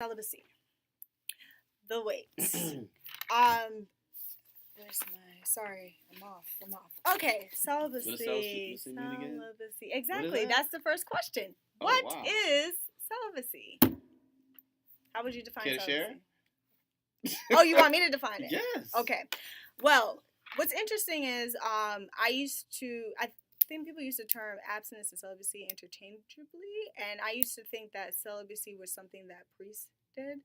Celibacy. The Wait. Where's my? Sorry, I'm off. Okay, celibacy. What's mean again? Celibacy. Exactly. That's the first question. Oh, What wow. is celibacy? How would you define Care to celibacy? share? Oh, you want me to define it? Yes. Okay. Well, what's interesting is I think people use the term abstinence and celibacy interchangeably, and I used to think that celibacy was something that priests did,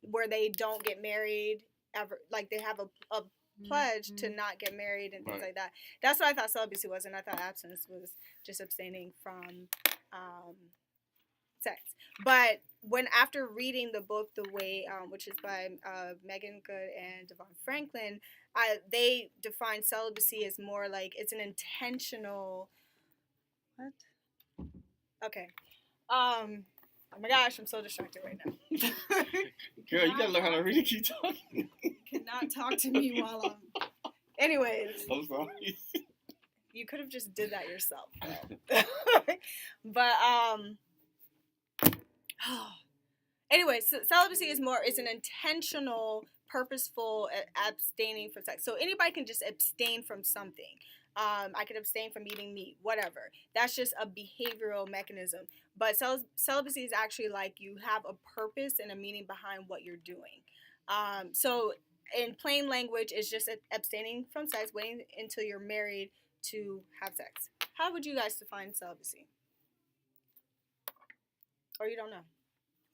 where they don't get married ever, like they have a pledge to not get married and things like that. That's what I thought celibacy was, and I thought abstinence was just abstaining from sex. But after reading the book The Wait, which is by Megan Good and Devon Franklin, they define celibacy as more like it's an intentional. What? Okay. Oh my gosh, I'm so distracted right now. Girl, you gotta learn how to really keep talking. Cannot talk to me while I'm. Anyways. I'm sorry. You could have just did that yourself. But anyway, so celibacy is it's an intentional, purposeful abstaining from sex. So anybody can just abstain from something. I could abstain from eating meat, whatever. That's just a behavioral mechanism. But celibacy is actually like you have a purpose and a meaning behind what you're doing. So in plain language, it's just abstaining from sex, waiting until you're married to have sex. How would you guys define celibacy? Or you don't know?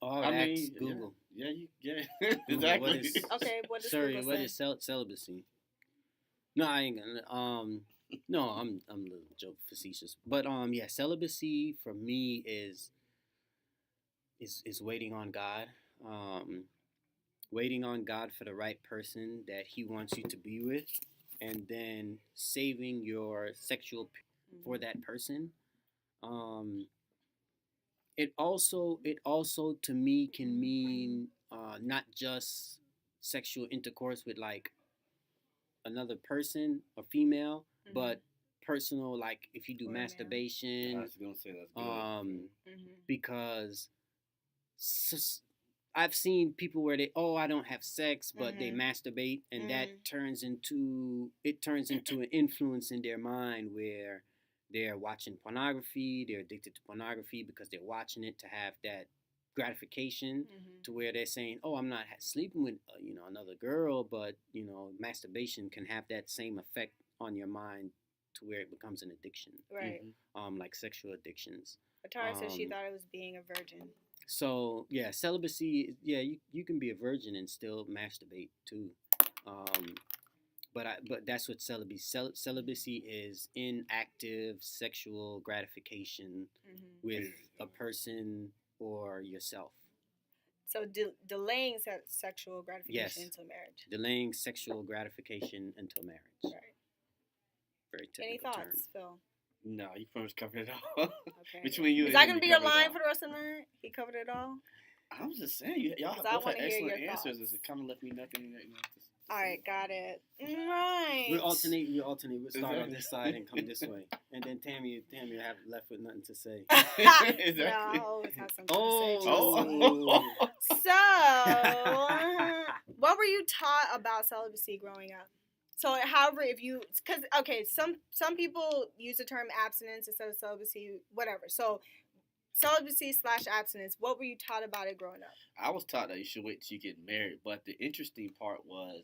Oh, I mean, Google. Yeah, exactly. Okay, what does Sorry, Google what say? is celibacy? No, I ain't gonna. No, I'm a little joke facetious, but yeah, celibacy for me is waiting on God, waiting on God for the right person that He wants you to be with, and then saving your sexual for that person. It also to me can mean not just sexual intercourse with like another person, a female, but personal, like if you do masturbation. I was gonna say that's good. Because I've seen people where I don't have sex, but they masturbate, and that turns into an influence in their mind where they're watching pornography, they're addicted to pornography because they're watching it to have that gratification, to where they're saying, "Oh, I'm not sleeping with another girl," but masturbation can have that same effect on your mind to where it becomes an addiction, right? Like sexual addictions. But Tara said she thought it was being a virgin. So yeah, celibacy. Yeah, you can be a virgin and still masturbate too. But that's what celibacy is: inactive sexual gratification with a person or yourself. So delaying sexual gratification until marriage. Delaying sexual gratification until marriage. Right. Very technical Any thoughts, term. Phil? No, you pretty much covered it all. Okay. Between you, is that gonna be your line for the rest of the night? He covered it all. I was just saying, y'all both had excellent answers. It kind of left me nothing. All right, got it. Right. We alternate. We'll start on this side and come this way, and then Tammy have left with nothing to say. Exactly. No, I always have something to say. So, what were you taught about celibacy growing up? So, however, some people use the term abstinence instead of celibacy, whatever. So, celibacy / abstinence. What were you taught about it growing up? I was taught that you should wait till you get married, but the interesting part was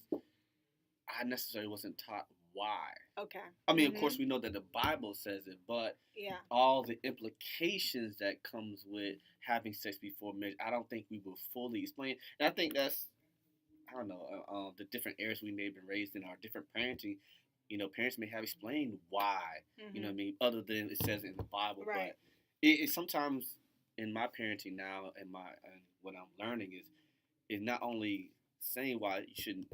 I necessarily wasn't taught why. Okay. I mean, of course, we know that the Bible says it, but all the implications that comes with having sex before marriage, I don't think we will fully explain. And I think that's, I don't know, the different areas we may have been raised in, our different parenting. Parents may have explained why. You know what I mean? Other than it says in the Bible, right. But it sometimes in my parenting now and what I'm learning is not only saying why you shouldn't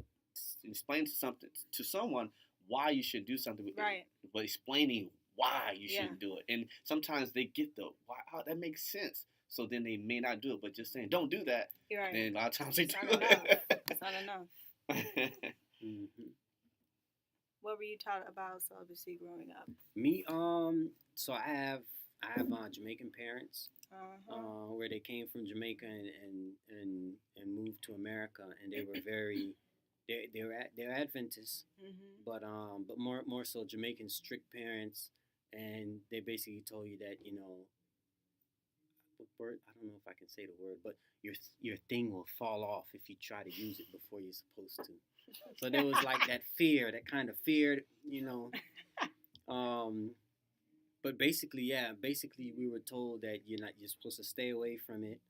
explain something to someone why you should do something, but explaining why you shouldn't do it. And sometimes they get the why. Oh, that makes sense. So then they may not do it, but just saying don't do that. Right. Then a lot of times they do it. It's not enough. What were you taught about celibacy growing up? Me, so I have I have Jamaican parents, where they came from Jamaica and moved to America, and they were very they're Adventists, but more so Jamaican strict parents, and they basically told you that what word, I don't know if I can say the word, but your thing will fall off if you try to use it before you're supposed to. So there was like that fear, that kind of fear, But basically, we were told that you're supposed to stay away from it.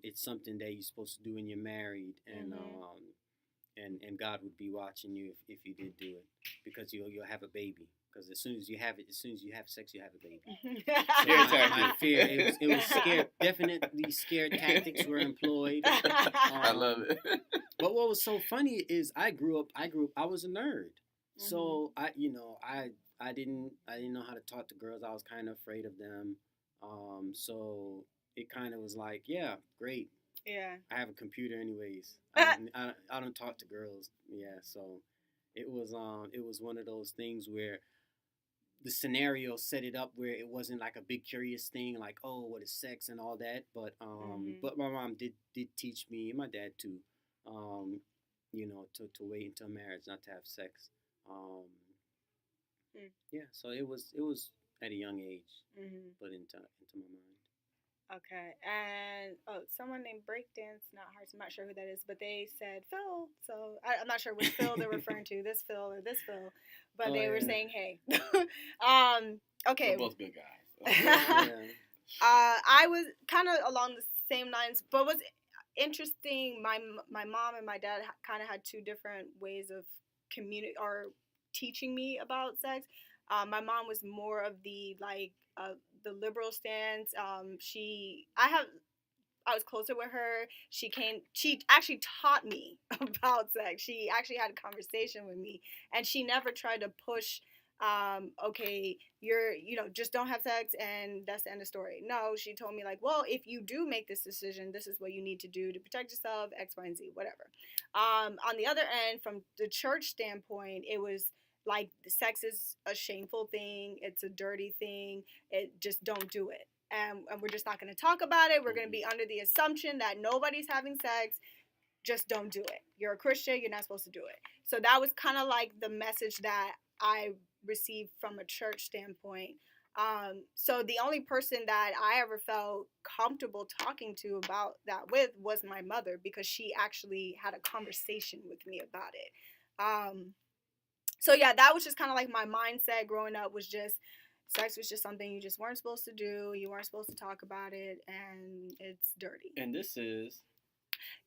It's something that you're supposed to do when you're married, and God would be watching you if you did do it, because you'll have a baby. Because as soon as you have sex, you have a baby. So my fear, it was scared. Definitely scared tactics were employed. I love it. But what was so funny is I was a nerd. So I didn't know how to talk to girls. I was kind of afraid of them. So it kind of was like, yeah, great. Yeah. I have a computer anyways. I don't talk to girls. Yeah. So it was one of those things where the scenario set it up where it wasn't like a big curious thing, like, oh, what is sex and all that. But but my mom did teach me, and my dad too, to wait until marriage, not to have sex. Yeah, so it was at a young age, put into my mind. Okay, and someone named Breakdance, not Hearts, I'm not sure who that is, but they said Phil, so I'm not sure which Phil they're referring to, this Phil or this Phil, but they were saying hey. Okay. We're both good guys. I was kind of along the same lines, but what's interesting, my mom and my dad kind of had two different ways of teaching me about sex. My mom was more of the the liberal stance. I was closer with her. She actually taught me about sex. She actually had a conversation with me, and she never tried to push, okay, just don't have sex and that's the end of the story. No, she told me like, well, if you do make this decision, this is what you need to do to protect yourself, X, Y, and Z, whatever. On the other end, from the church standpoint, it was like sex is a shameful thing. It's a dirty thing. Just don't do it. And we're just not going to talk about it. We're going to be under the assumption that nobody's having sex. Just don't do it. You're a Christian. You're not supposed to do it. So that was kind of like the message that I received from a church standpoint. So the only person that I ever felt comfortable talking to about that with was my mother, because she actually had a conversation with me about it. So yeah, that was just kind of like my mindset growing up, was just sex was just something you just weren't supposed to do. You weren't supposed to talk about it, and it's dirty. And this is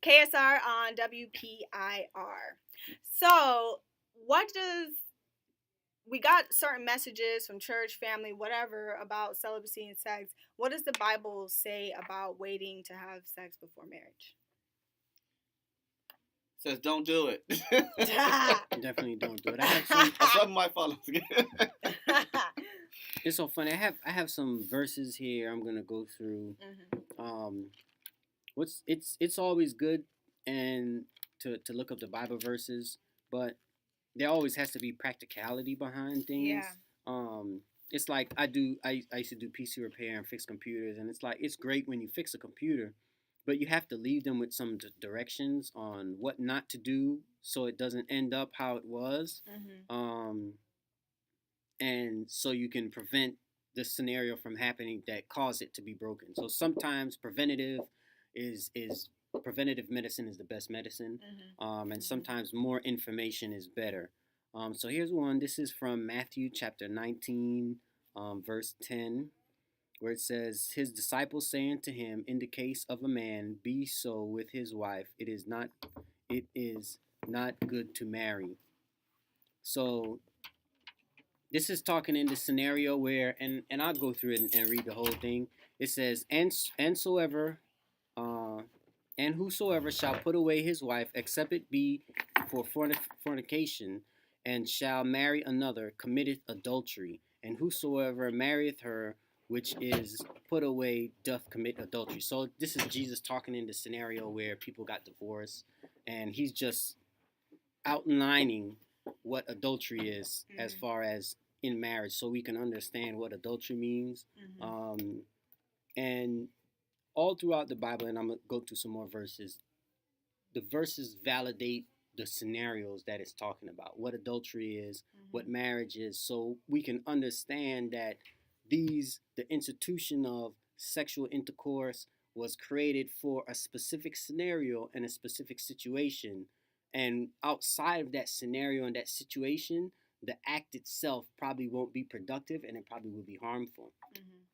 KSR on WPIR. So we got certain messages from church, family, whatever, about celibacy and sex. What does the Bible say about waiting to have sex before marriage? Says don't do it. Definitely don't do it. I have some might follow. It's so funny. I have some verses here I'm gonna go through. It's always good and to look up the Bible verses, but there always has to be practicality behind things. Yeah. It's like I used to do PC repair and fix computers, and it's like it's great when you fix a computer, but you have to leave them with some directions on what not to do so it doesn't end up how it was. And so you can prevent the scenario from happening that caused it to be broken. So sometimes preventative medicine is the best medicine, and sometimes more information is better. So here's one. This is from Matthew chapter 19, verse 10, where it says, his disciples saying to him, in the case of a man be so with his wife, it is not good to marry. So this is talking in the scenario where, and I'll go through it and read the whole thing. It says, and whosoever shall put away his wife, except it be for fornication, and shall marry another, committeth adultery. And whosoever marrieth her which is put away doth commit adultery. So this is Jesus talking in the scenario where people got divorced, and he's just outlining what adultery is as far as in marriage, so we can understand what adultery means. And all throughout the Bible, and I'm gonna go through some more verses. The verses validate the scenarios that it's talking about, what adultery is, what marriage is, so we can understand that the institution of sexual intercourse was created for a specific scenario and a specific situation. And outside of that scenario and that situation, the act itself probably won't be productive and it probably will be harmful.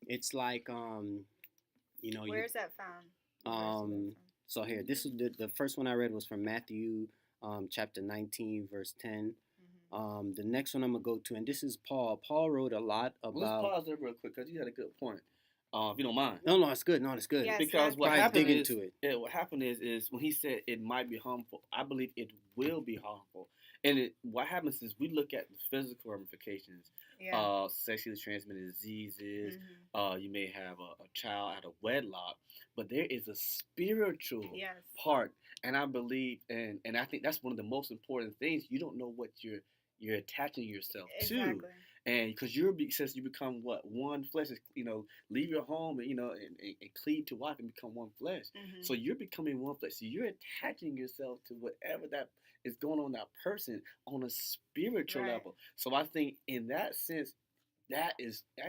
It's like, where's that found? So here, this is the first one I read was from Matthew chapter 19, verse 10. The next one I'm going to go to, and this is Paul. Paul wrote a lot about... Let's pause there real quick, because you had a good point. If you don't mind. No, it's good. No, it's good. Yes, because what happened is when he said it might be harmful, I believe it will be harmful. And what happens is we look at the physical ramifications, sexually transmitted diseases. You may have a child out of wedlock, but there is a spiritual part, and I believe, and I think that's one of the most important things. You don't know what you're attaching yourself to. And because since you become one flesh, leave your home and and cleave to wife and become one flesh. So you're becoming one flesh. So you're attaching yourself to whatever that is going on that person on a spiritual level. So I think in that sense, that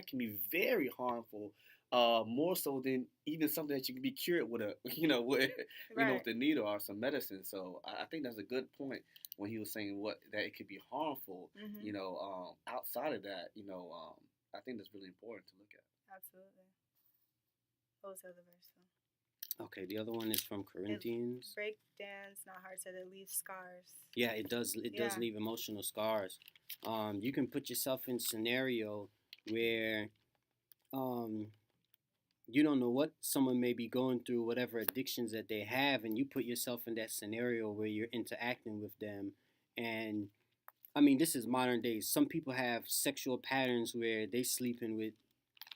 can be very harmful. More so than even something that you can be cured with with the needle or some medicine. So I think that's a good point when he was saying that it could be harmful. Outside of that, I think that's really important to look at. Absolutely. What was the other verse though? Okay, the other one is from Corinthians. Breakdowns, not hard said, it leaves scars. Yeah, it does. It does leave emotional scars. You can put yourself in a scenario where you don't know what someone may be going through, whatever addictions that they have, and you put yourself in that scenario where you're interacting with them. And I mean, this is modern days. Some people have sexual patterns where they sleeping with,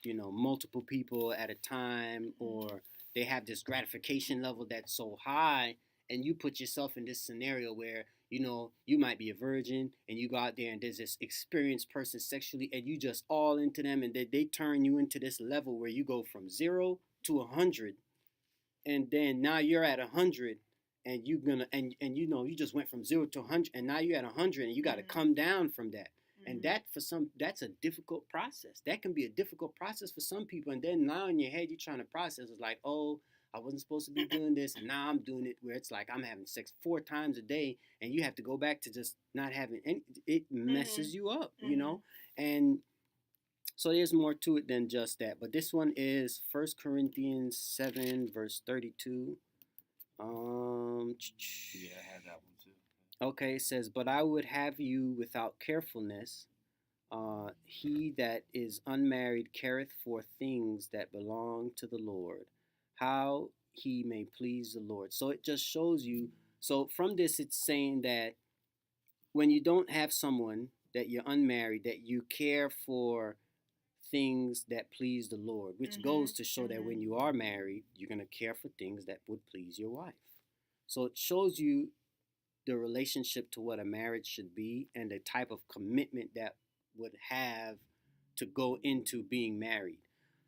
multiple people at a time, or they have this gratification level that's so high, and you put yourself in this scenario where, you might be a virgin and you go out there and there's this experienced person sexually and you just all into them, and they turn you into this level where you go from 0 to 100, and then now you're at 100, and you just went from 0 to 100, and now you're at 100 and you got to come down from that. And that that's a difficult process. That can be a difficult process for some people. And then now in your head, you're trying to process. It's like, oh, I wasn't supposed to be doing this, and now I'm doing it where it's like I'm having sex 4 times a day, and you have to go back to just not having any. It messes you up, And so there's more to it than just that. But this one is 1 Corinthians 7, verse 32. Yeah, I had that one too. Okay, it says, but I would have you without carefulness. He that is unmarried careth for things that belong to the Lord, how he may please the Lord. So it just shows you. So from this, it's saying that when you don't have someone, that you're unmarried, that you care for things that please the Lord, which goes to show that when you are married, you're going to care for things that would please your wife. So it shows you the relationship to what a marriage should be and the type of commitment that would have to go into being married.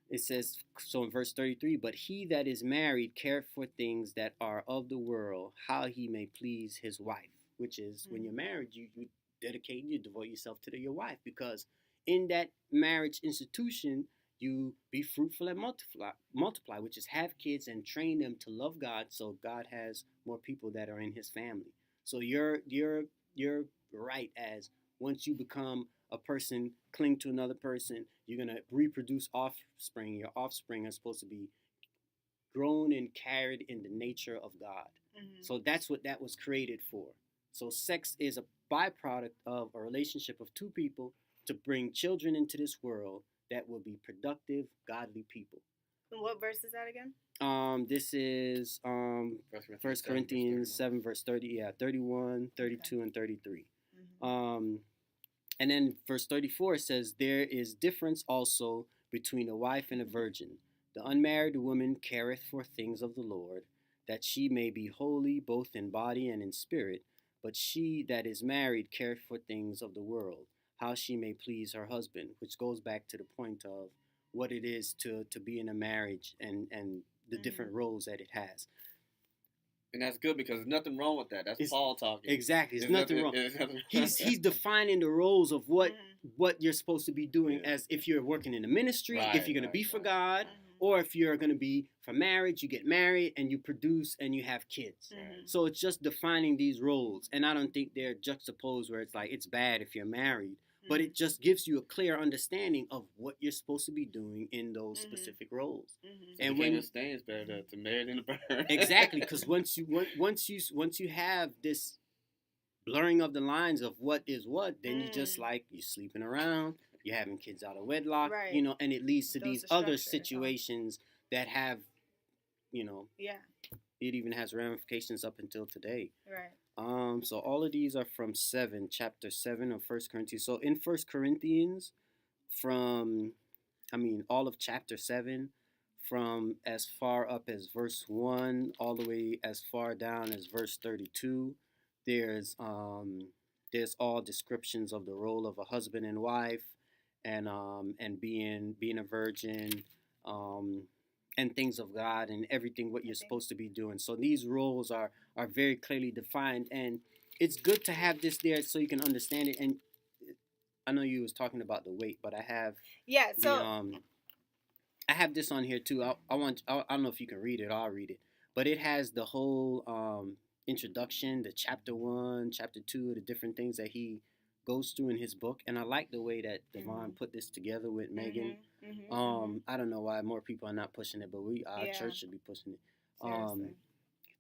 It says, so in verse 33, but he that is married careth for things that are of the world, how he may please his wife, which is when you're married, you dedicate, you devote yourself to your wife, because in that marriage institution, you be fruitful and multiply, which is have kids and train them to love God, so God has more people that are in his family. So you're right, as once you become a person, cling to another person, you're going to reproduce offspring. Your offspring are supposed to be grown and carried in the nature of God. So that's what that was created for. So sex is a byproduct of a relationship of two people to bring children into this world that will be productive, godly people. And what verse is that again? This is 1 Corinthians 7, verse 30, 31, 32, and 33. And then verse 34 says, there is difference also between a wife and a virgin. The unmarried woman careth for things of the Lord, that she may be holy both in body and in spirit. But she that is married careth for things of the world, how she may please her husband, which goes back to the point of what it is to be in a marriage and the different roles that it has. And that's good because there's nothing wrong with that. That's Paul talking. Exactly. There's nothing wrong. He's defining the roles of what you're supposed to be doing as if you're working in the ministry, if you're going to be for God, or if you're going to be for marriage, you get married and you produce and you have kids. So it's just defining these roles. And I don't think they're juxtaposed where it's like it's bad if you're married. But it just gives you a clear understanding of what you're supposed to be doing in those specific roles. And when you understand, it's better to marry than to burn. Exactly, because once you have this blurring of the lines of what is what, then you just like you're sleeping around, you're having kids out of wedlock, you know, and it leads to these other situations that have, you know, it even has ramifications up until today. Right. So all of these are from chapter 7 of 1 Corinthians. So in 1 Corinthians, all of chapter 7, from as far up as verse 1 all the way as far down as verse 32, there's all descriptions of the role of a husband and wife, and being a virgin, and things of God and everything what you're supposed to be doing. So these roles are very clearly defined, and it's good to have this there so you can understand it. And I know you was talking about the weight, but I have I have this on here too. I don't know if you can read it. I'll read it, but it has the whole introduction, the chapter 1, chapter 2, the different things that he goes through in his book, and I like the way that Devon put this together with Megan. I don't know why more people are not pushing it, but our church should be pushing it.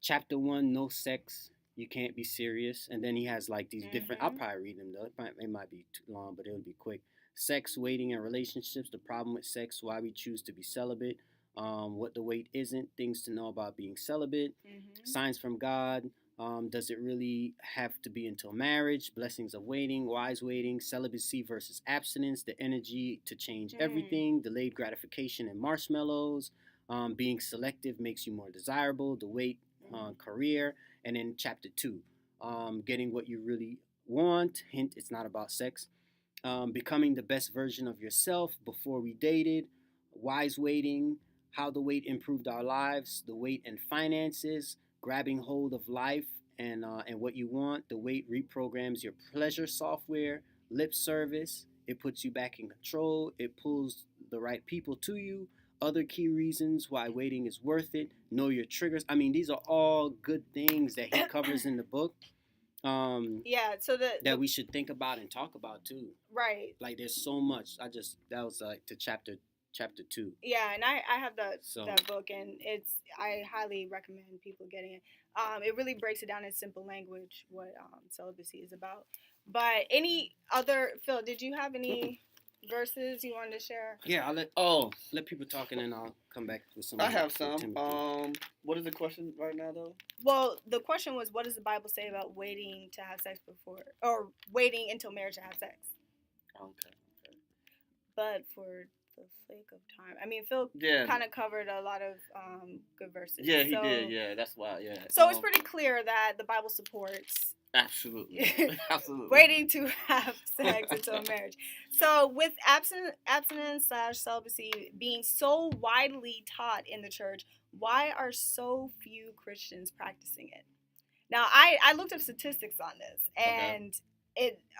Chapter 1, no sex, you can't be serious, and then he has like these different. I'll probably read them though. It might be too long, but it'll be quick. Sex, waiting, and relationships. The problem with sex, why we choose to be celibate. What the wait isn't. Things to know about being celibate. Signs from God. Does it really have to be until marriage? Blessings of waiting, wise waiting, celibacy versus abstinence, the energy to change everything, delayed gratification and marshmallows, being selective makes you more desirable, the wait, career, and then chapter 2, getting what you really want, hint, it's not about sex, becoming the best version of yourself before we dated, wise waiting, how the wait improved our lives, the wait and finances, grabbing hold of life and what you want. The wait reprograms your pleasure software, lip service. It puts you back in control. It pulls the right people to you. Other key reasons why waiting is worth it. Know your triggers. I mean, these are all good things that he covers in the book. So that we should think about and talk about too. Right. Like there's so much. That was like to chapter 2. Yeah, and I have that book, and I highly recommend people getting it. It really breaks it down in simple language what celibacy is about. But Phil, did you have any verses you wanted to share? Yeah, let people talk, and then I'll come back with some. I have some. What is the question right now though? Well, the question was, what does the Bible say about waiting to have sex or waiting until marriage to have sex? Okay. But for the sake of time, I mean, Phil kind of covered a lot of good verses. Yeah, he did. Yeah, that's why. Yeah. So it's pretty clear that the Bible supports absolutely waiting to have sex until marriage. So with abstinence/celibacy being so widely taught in the church, why are so few Christians practicing it? Now, I looked up statistics on this, and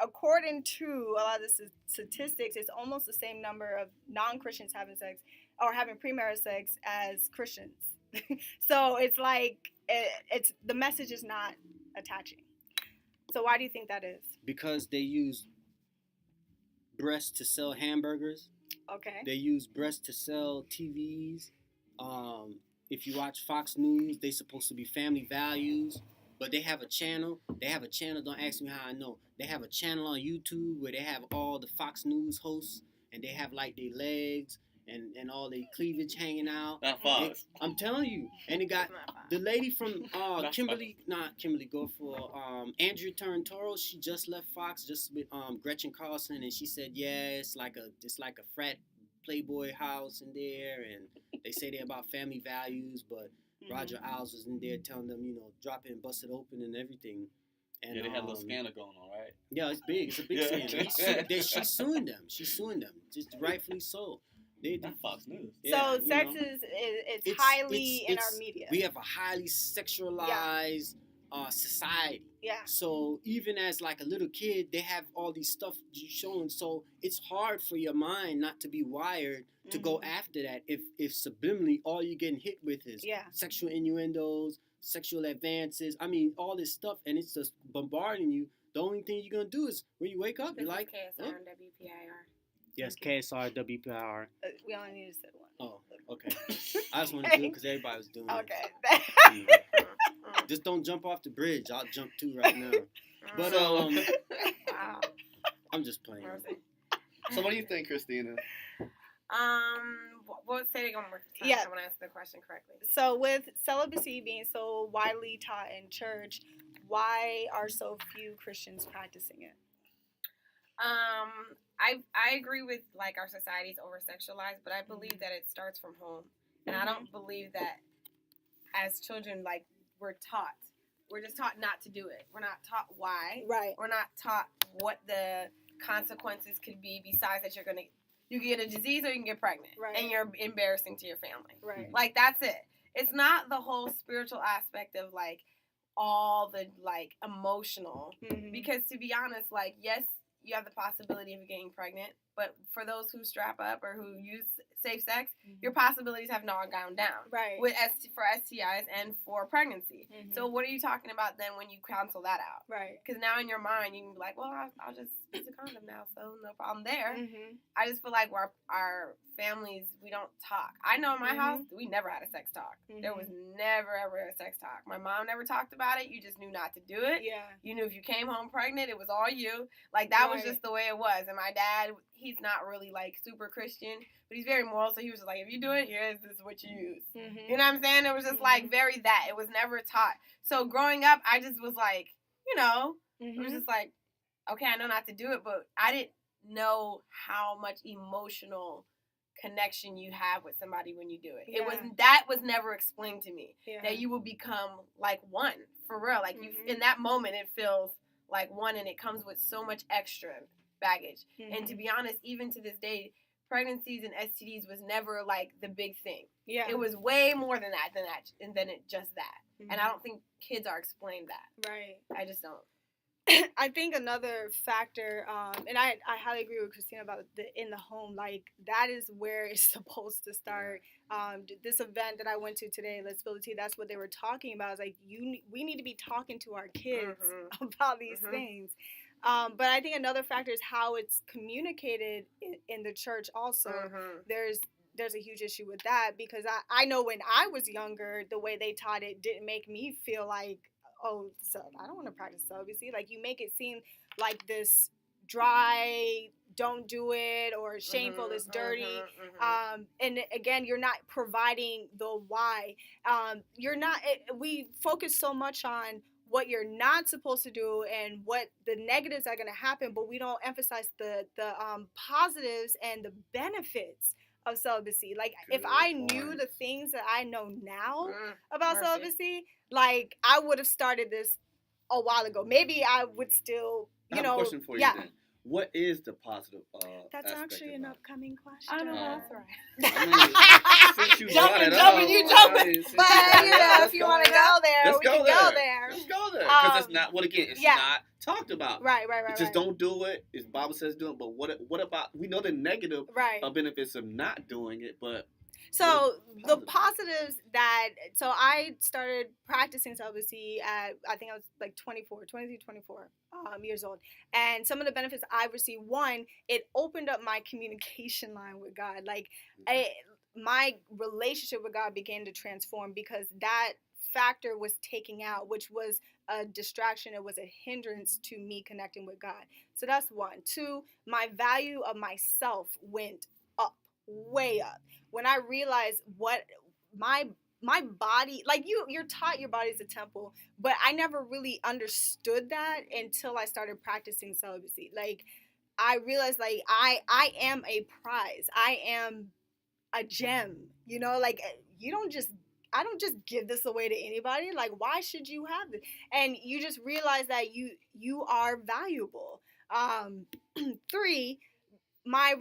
according to a lot of the statistics, it's almost the same number of non-Christians having sex or having premarital sex as Christians. So it's like the message is not attaching. So why do you think that is? Because they use breasts to sell hamburgers. Okay. They use breasts to sell TVs. If you watch Fox News, they're supposed to be family values. But they have a channel. Don't ask me how I know. They have a channel on YouTube where they have all the Fox News hosts, and they have like their legs and all their cleavage hanging out. Not Fox. I'm telling you. And they got the lady from Kimberly Goforth, Andrea Turntoro. She just left Fox just with Gretchen Carlson, and she said, yeah, it's like a frat Playboy house in there, and they say they're about family values, but Roger Ailes was in there telling them, drop it and bust it open and everything. And, yeah, they had a little scandal going on, right? Yeah, it's big. It's a big scandal. She's suing them. She's suing them, just rightfully so. Not Fox News. So sex is highly in our media. We have a highly sexualized society. Yeah. So even as like a little kid, they have all these stuff shown. So it's hard for your mind not to be wired to go after that. If subliminally all you're getting hit with is sexual innuendos, sexual advances. I mean, all this stuff, and it's just bombarding you. The only thing you're gonna do is when you wake up, you're like, KSR and WPIR. Yes, KSR, WPIR. We only need to say one. Oh, okay. I just want to do it because everybody was doing it. Okay. Just don't jump off the bridge. I'll jump too right now. But wow. I'm just playing. So what do you think, Christina? Well, say it one more time. Yeah. I want to answer the question correctly. So with celibacy being so widely taught in church, why are so few Christians practicing it? I agree with like our society is over sexualized, but I believe that it starts from home, and I don't believe that as children like we're taught. We're just taught not to do it. We're not taught why. Right. We're not taught what the consequences could be besides that you can get a disease or you can get pregnant, right, and you're embarrassing to your family. Right. Like that's it. It's not the whole spiritual aspect of like all the like emotional, because to be honest, like yes, you have the possibility of getting pregnant, but for those who strap up or who use safe sex, your possibilities have not gone down. Right. For STIs and for pregnancy. So what are you talking about then when you cancel that out? Right. Because now in your mind you can be like, well, I'll just use a condom now, so no problem there. I just feel like our families, we don't talk. I know in my house, we never had a sex talk. There was never ever a sex talk. My mom never talked about it. You just knew not to do it. Yeah. You knew if you came home pregnant, it was all you. Like that was just the way it was. And my dad, he's not really like super Christian, but he's very moral. So he was just like, if you do it, this is what you use. You know what I'm saying? It was just like very that. It was never taught. So growing up, I just was like, it was just like, okay, I know not to do it, but I didn't know how much emotional connection you have with somebody when you do it. That was never explained to me. That you will become like one for real. Like you in that moment, it feels like one, and it comes with so much extra baggage. And to be honest, even to this day, pregnancies and STDs was never like the big thing. Yeah, it was way more than it just that. And I don't think kids are explained that. Right. I just don't. I think another factor, and I highly agree with Christina about in the home, like that is where it's supposed to start. This event that I went to today, Let's Spill the Tea, that's what they were talking about. It's like we need to be talking to our kids about these things. But I think another factor is how it's communicated in the church also. There's a huge issue with that, because I know when I was younger, the way they taught it didn't make me feel like, oh, so I don't want to practice celibacy. Like you make it seem like this dry, don't do it, or shameful, it's dirty. And again, you're not providing the why. We focus so much on what you're not supposed to do and what the negatives are going to happen, but we don't emphasize the positives and the benefits of celibacy. Like if I knew the things that I know now about celibacy, like I would have started this a while ago. Maybe I would still, I have a question for you then. What is the positive That's aspect actually of an that? upcoming question. I don't know. That's right. Since you brought it up, But if you want to go there, we can go there. Let's go there. Because it's not, it's not talked about. Right. Just don't do it. As Bible says do it. But what about, we know the negative benefits of not doing it, but. So the positives so I started practicing celibacy at, I think I was like 23, 24 years old. And some of the benefits I received, one, it opened up my communication line with God. Like my relationship with God began to transform because that factor was taken out, which was a distraction. It was a hindrance to me connecting with God. So that's one. Two, my value of myself went up, way up. When I realized what my body, like you're taught your body's a temple, but I never really understood that until I started practicing celibacy. Like I realized like I am a prize. I am a gem, like you don't just, I don't just give this away to anybody. Like, why should you have this? And you just realize that you are valuable. 3, my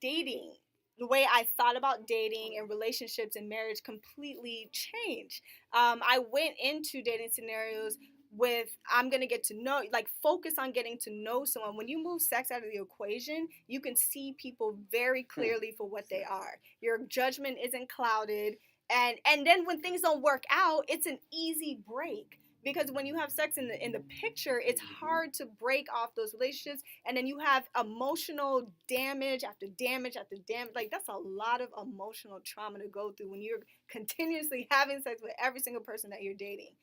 dating, the way I thought about dating and relationships and marriage completely changed. I went into dating scenarios with, I'm gonna get to know, like, focus on getting to know someone. When you move sex out of the equation, you can see people very clearly for what they are. Your judgment isn't clouded, and then when things don't work out, it's an easy break. Because when you have sex in the picture, it's hard to break off those relationships, and then you have emotional damage after damage after damage. Like, that's a lot of emotional trauma to go through when you're continuously having sex with every single person that you're dating.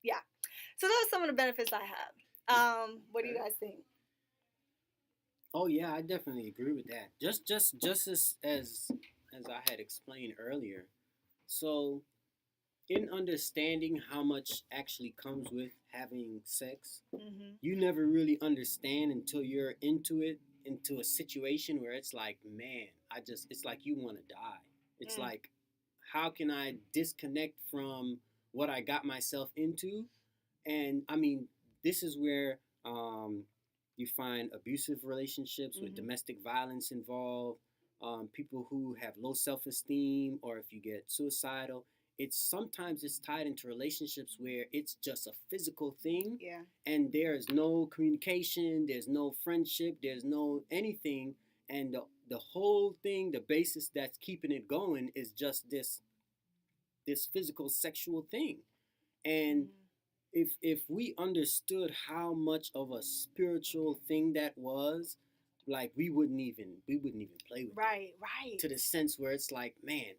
Yeah. So those are some of the benefits I have. What do you guys think? Oh yeah, I definitely agree with that. Just as I had explained earlier. So, in understanding how much actually comes with having sex, you never really understand until you're into it, into a situation where it's like, man, it's like you want to die. It's like, how can I disconnect from what I got myself into? And I mean, this is where you find abusive relationships with domestic violence involved, people who have low self-esteem, or if you get suicidal. Sometimes it's tied into relationships where it's just a physical thing, and there's no communication, there's no friendship, there's no anything, and the whole thing, the basis that's keeping it going is just this physical sexual thing. And if we understood how much of a spiritual thing that was, like, we wouldn't even play with it. Right. To the sense where it's like, man,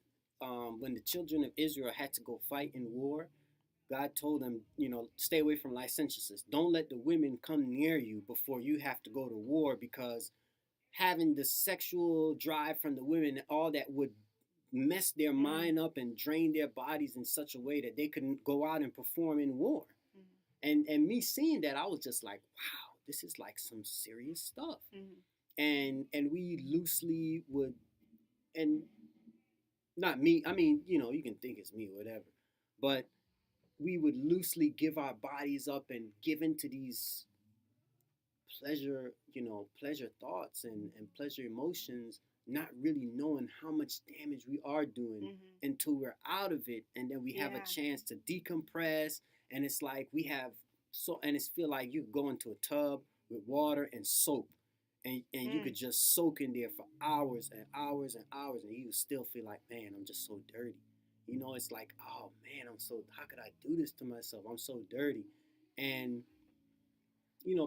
when the children of Israel had to go fight in war, God told them, stay away from licentiousness. Don't let the women come near you before you have to go to war, because having the sexual drive from the women, all that would mess their mind up and drain their bodies in such a way that they couldn't go out and perform in war. And me seeing that, I was just like, wow, this is like some serious stuff. And we loosely would, and not me, I mean, you can think it's me or whatever, but we would loosely give our bodies up and give into these pleasure thoughts and pleasure emotions, not really knowing how much damage we are doing until we're out of it, and then we have a chance to decompress. And it's like and it's feel like you go into a tub with water and soap, and you could just soak in there for hours and hours and hours, and you still feel like, man, I'm just so dirty. It's like, oh man, how could I do this to myself? I'm so dirty. And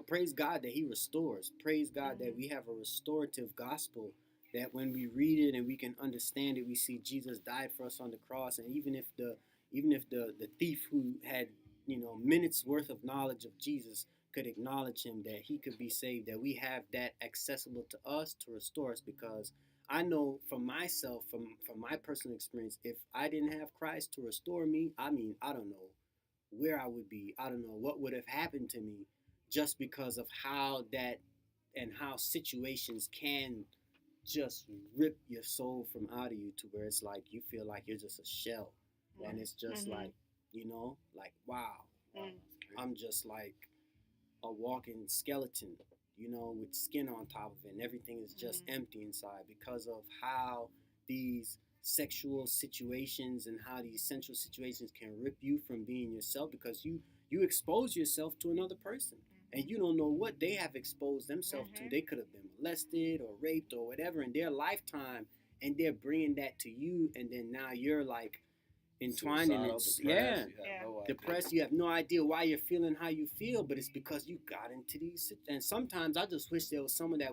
praise God that He restores. Praise God that we have a restorative gospel, that when we read it and we can understand it, we see Jesus died for us on the cross. And even if the thief who had minutes worth of knowledge of Jesus could acknowledge Him, that he could be saved, that we have that accessible to us to restore us. Because I know for myself, from my personal experience, if I didn't have Christ to restore me, I mean, I don't know where I would be. I don't know what would have happened to me, just because of how situations can just rip your soul from out of you, to where it's like you feel like you're just a shell. And it's just like, like, wow, I'm just like a walking skeleton, with skin on top of it, and everything is just empty inside, because of how these sexual situations and how these sensual situations can rip you from being yourself, because you expose yourself to another person, and you don't know what they have exposed themselves to. They could have been molested or raped or whatever in their lifetime, and they're bringing that to you, and then now you're like entwined in it. Depressed. You have no idea why you're feeling how you feel, but it's because you got into these. And sometimes I just wish there was someone that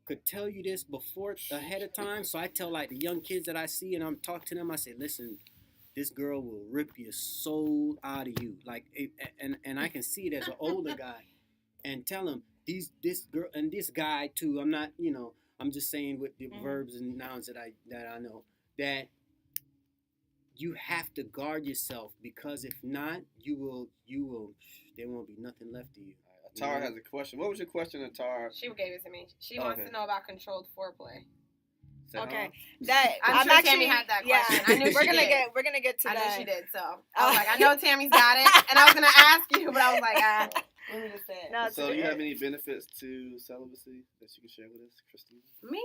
could tell you this before, ahead of time. So I tell, like, the young kids that I see, and I'm talking to them, I say, listen, this girl will rip your soul out of you. Like, and I can see it as an older guy, and tell them, this girl and this guy too. I'm not, I'm just saying with the verbs and nouns that I know, that you have to guard yourself, because if not, you will. There won't be nothing left of you. Atara has a question. What was your question, Atara? She gave it to me. She wants to know about controlled foreplay. Okay, huh? that I'm sure Tammy had that question. I knew we're she did. We're gonna get to that. I knew she did. So I was like, I know Tammy's got it, and I was gonna ask you, but I was like, let me just say it. No, so, do you have any benefits to celibacy that you can share with us, Christina? Me?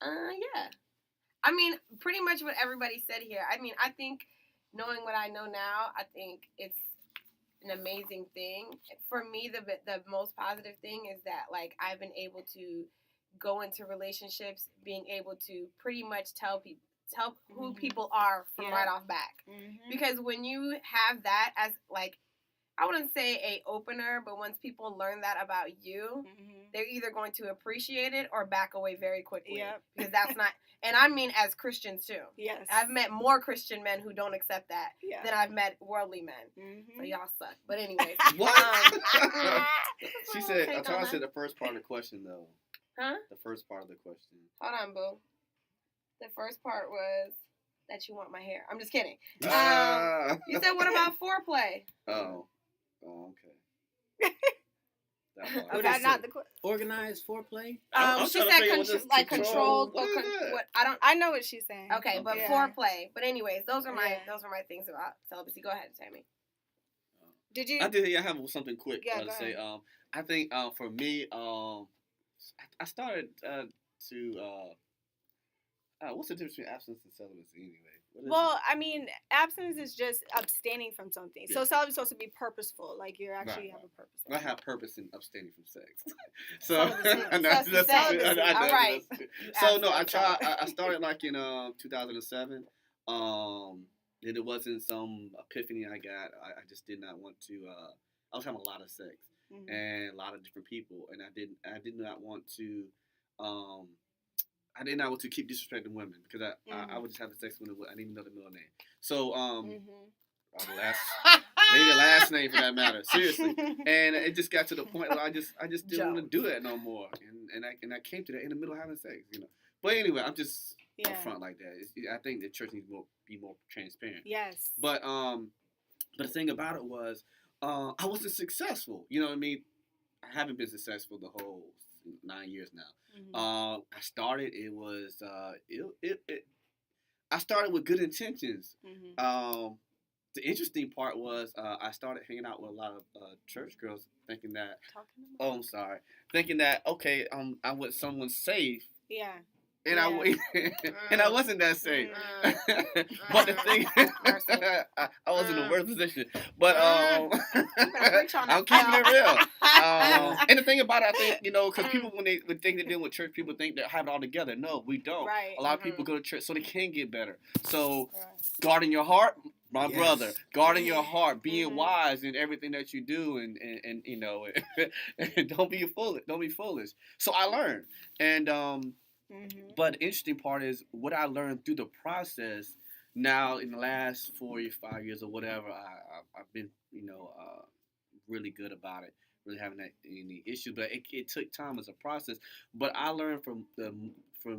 Yeah. I mean, pretty much what everybody said here. I mean, I think knowing what I know now, I think it's an amazing thing. For me, the most positive thing is that, like, I've been able to go into relationships being able to pretty much tell who people are from right off back. Because when you have that as, like, I wouldn't say a opener, but once people learn that about you, they're either going to appreciate it or back away very quickly. Yep. Because that's not, and I mean as Christians too. Yes. I've met more Christian men who don't accept that than I've met worldly men. So y'all suck. But anyways. What? She said, Atara said the first part of the question though. Huh? The first part of the question. Hold on, boo. The first part was that you want my hair. I'm just kidding. You said, what about foreplay? Oh, okay. Okay, not the organized foreplay. She said controlled. I know what she's saying. Okay, but foreplay. But anyways, those are my things about celibacy. Go ahead, Tammy. Did you? I have something quick to say. I think for me, I started to. What's the difference between abstinence and celibacy anyway? Well, I mean, abstinence is just abstaining from something. Yeah. So celibacy is supposed to be purposeful, like you actually have a purpose. I have purpose in abstaining from sex. So all right. So no, I started like in 2007. And it wasn't some epiphany I got. I just did not want to. I was having a lot of sex and a lot of different people, and I did not want to. I did not want to keep disrespecting women because I would just have sex with them. I didn't even know the middle name. So maybe the last name for that matter. Seriously, and it just got to the point where I just didn't want to do that no more. And I came to that in the middle of having sex, you know. But anyway, I'm just upfront like that. I think the church needs to be more transparent. Yes. But the thing about it was I wasn't successful. You know what I mean? I haven't been successful the whole 9 years now. I started. It was I started with good intentions. The interesting part was I started hanging out with a lot of church girls, thinking that. I'm sorry. Thinking that okay, I was someone safe. Yeah. And I wasn't that safe. But the thing, I was in the worst position. But I'm keeping it real. And the thing about it, I think because people when they think they're dealing with church, people think they have it all together. No, we don't. Right. A lot of people go to church so they can get better. So guarding your heart, my brother, guarding your heart, being wise in everything that you do, and don't be foolish. Don't be foolish. So I learned, and but the interesting part is what I learned through the process. Now, in the last 4 or 5 years or whatever, I've been, really good about it. Really having any issues, but it took time as a process. But I learned from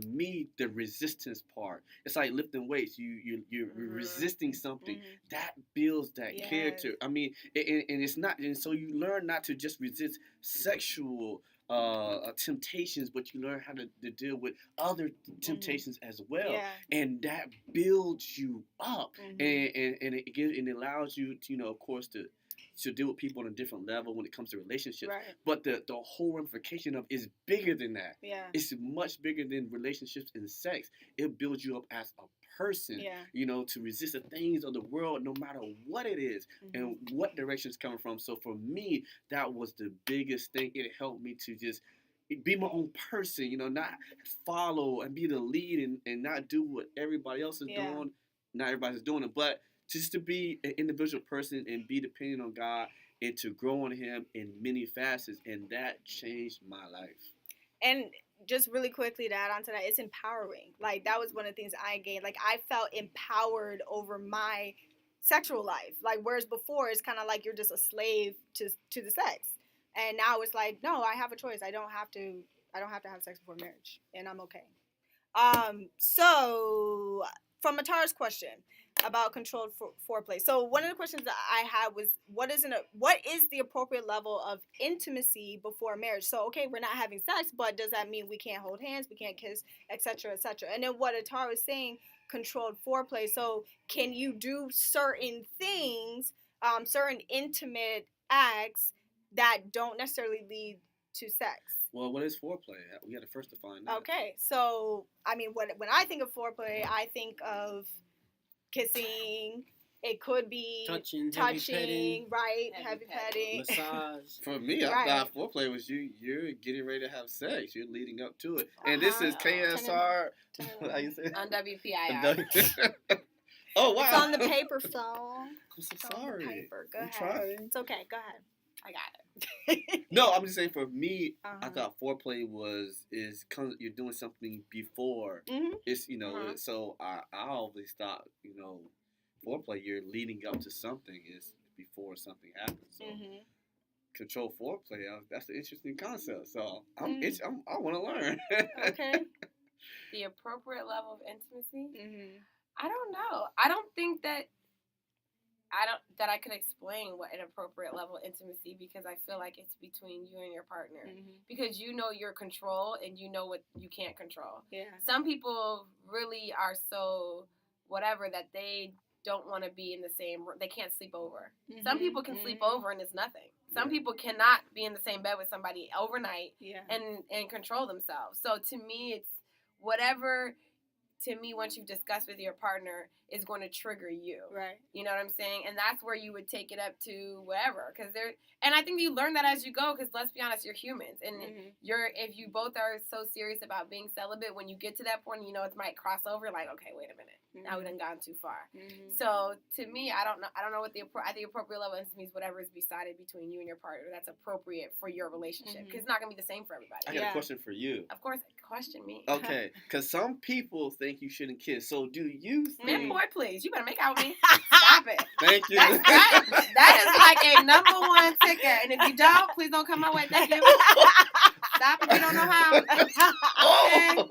me the resistance part. It's like lifting weights. You're resisting something that builds that character. I mean, and it's not. And so you learn not to just resist sexual temptations, but you learn how to deal with other temptations as well, and that builds you up, and it allows you to, of course, to deal with people on a different level when it comes to relationships. Right. But the whole ramification of is bigger than that. Yeah. It's much bigger than relationships and sex. It builds you up as a person, to resist the things of the world no matter what it is and what direction it's coming from. So for me, that was the biggest thing. It helped me to just be my own person, not follow and be the lead and not do what everybody else is doing. Not everybody's doing it, but just to be an individual person and be dependent on God and to grow on Him in many facets. And that changed my life. And just really quickly to add on to that, it's empowering. Like, that was one of the things I gained. Like, I felt empowered over my sexual life. Like, whereas before, it's kind of like you're just a slave to the sex. And now it's like, no, I have a choice. I don't have to have sex before marriage. And I'm okay. So, from Atara's question, about controlled foreplay. So one of the questions that I had was, what is the appropriate level of intimacy before marriage? So okay, we're not having sex, but does that mean we can't hold hands, we can't kiss, etc., etc.? And then what Atara was saying, controlled foreplay. So can you do certain things, certain intimate acts that don't necessarily lead to sex? Well, what is foreplay? We got to first define that. Okay, so I mean, when I think of foreplay, I think of kissing. It could be touching, heavy petting, massage. For me, I thought foreplay was you're getting ready to have sex. You're leading up to it. And this is KSR. How you say it? On WPIR. Oh, wow. It's on the paper, so I'm so sorry. Paper. Go I'm ahead. trying. It's okay. Go ahead. I got it. No, I'm just saying for me, I thought foreplay you're doing something before. Mm-hmm. It's, so I always thought, foreplay, you're leading up to something is before something happens. So control foreplay, that's an interesting concept. So I want to learn. Okay. The appropriate level of intimacy? Mm-hmm. I don't know. I don't think that I could explain what an appropriate level of intimacy, because I feel like it's between you and your partner. Mm-hmm. Because you know your control and you know what you can't control. Yeah. Some people really are so whatever that they don't want to be in the same room. They can't sleep over. Mm-hmm. Some people can sleep over and it's nothing. Some people cannot be in the same bed with somebody overnight and control themselves. So to me, it's whatever. To me, once you've discussed with your partner, is going to trigger you. Right. You know what I'm saying? And that's where you would take it up to whatever. And I think you learn that as you go, because let's be honest, you're humans. And if you both are so serious about being celibate, when you get to that point, it might cross over, like, okay, wait a minute. Now we've done gone too far. So to me, I don't know what the appropriate level of intimacy is, whatever is decided between you and your partner that's appropriate for your relationship. Because it's not going to be the same for everybody. I got a question for you. Of course, question me. Okay, because some people think you shouldn't kiss. So do you think... boy, please, you better make out with me. Stop it. Thank you. That is like a number one ticker. And if you don't, please don't come my way. Thank you. Stop if you don't know how. Okay.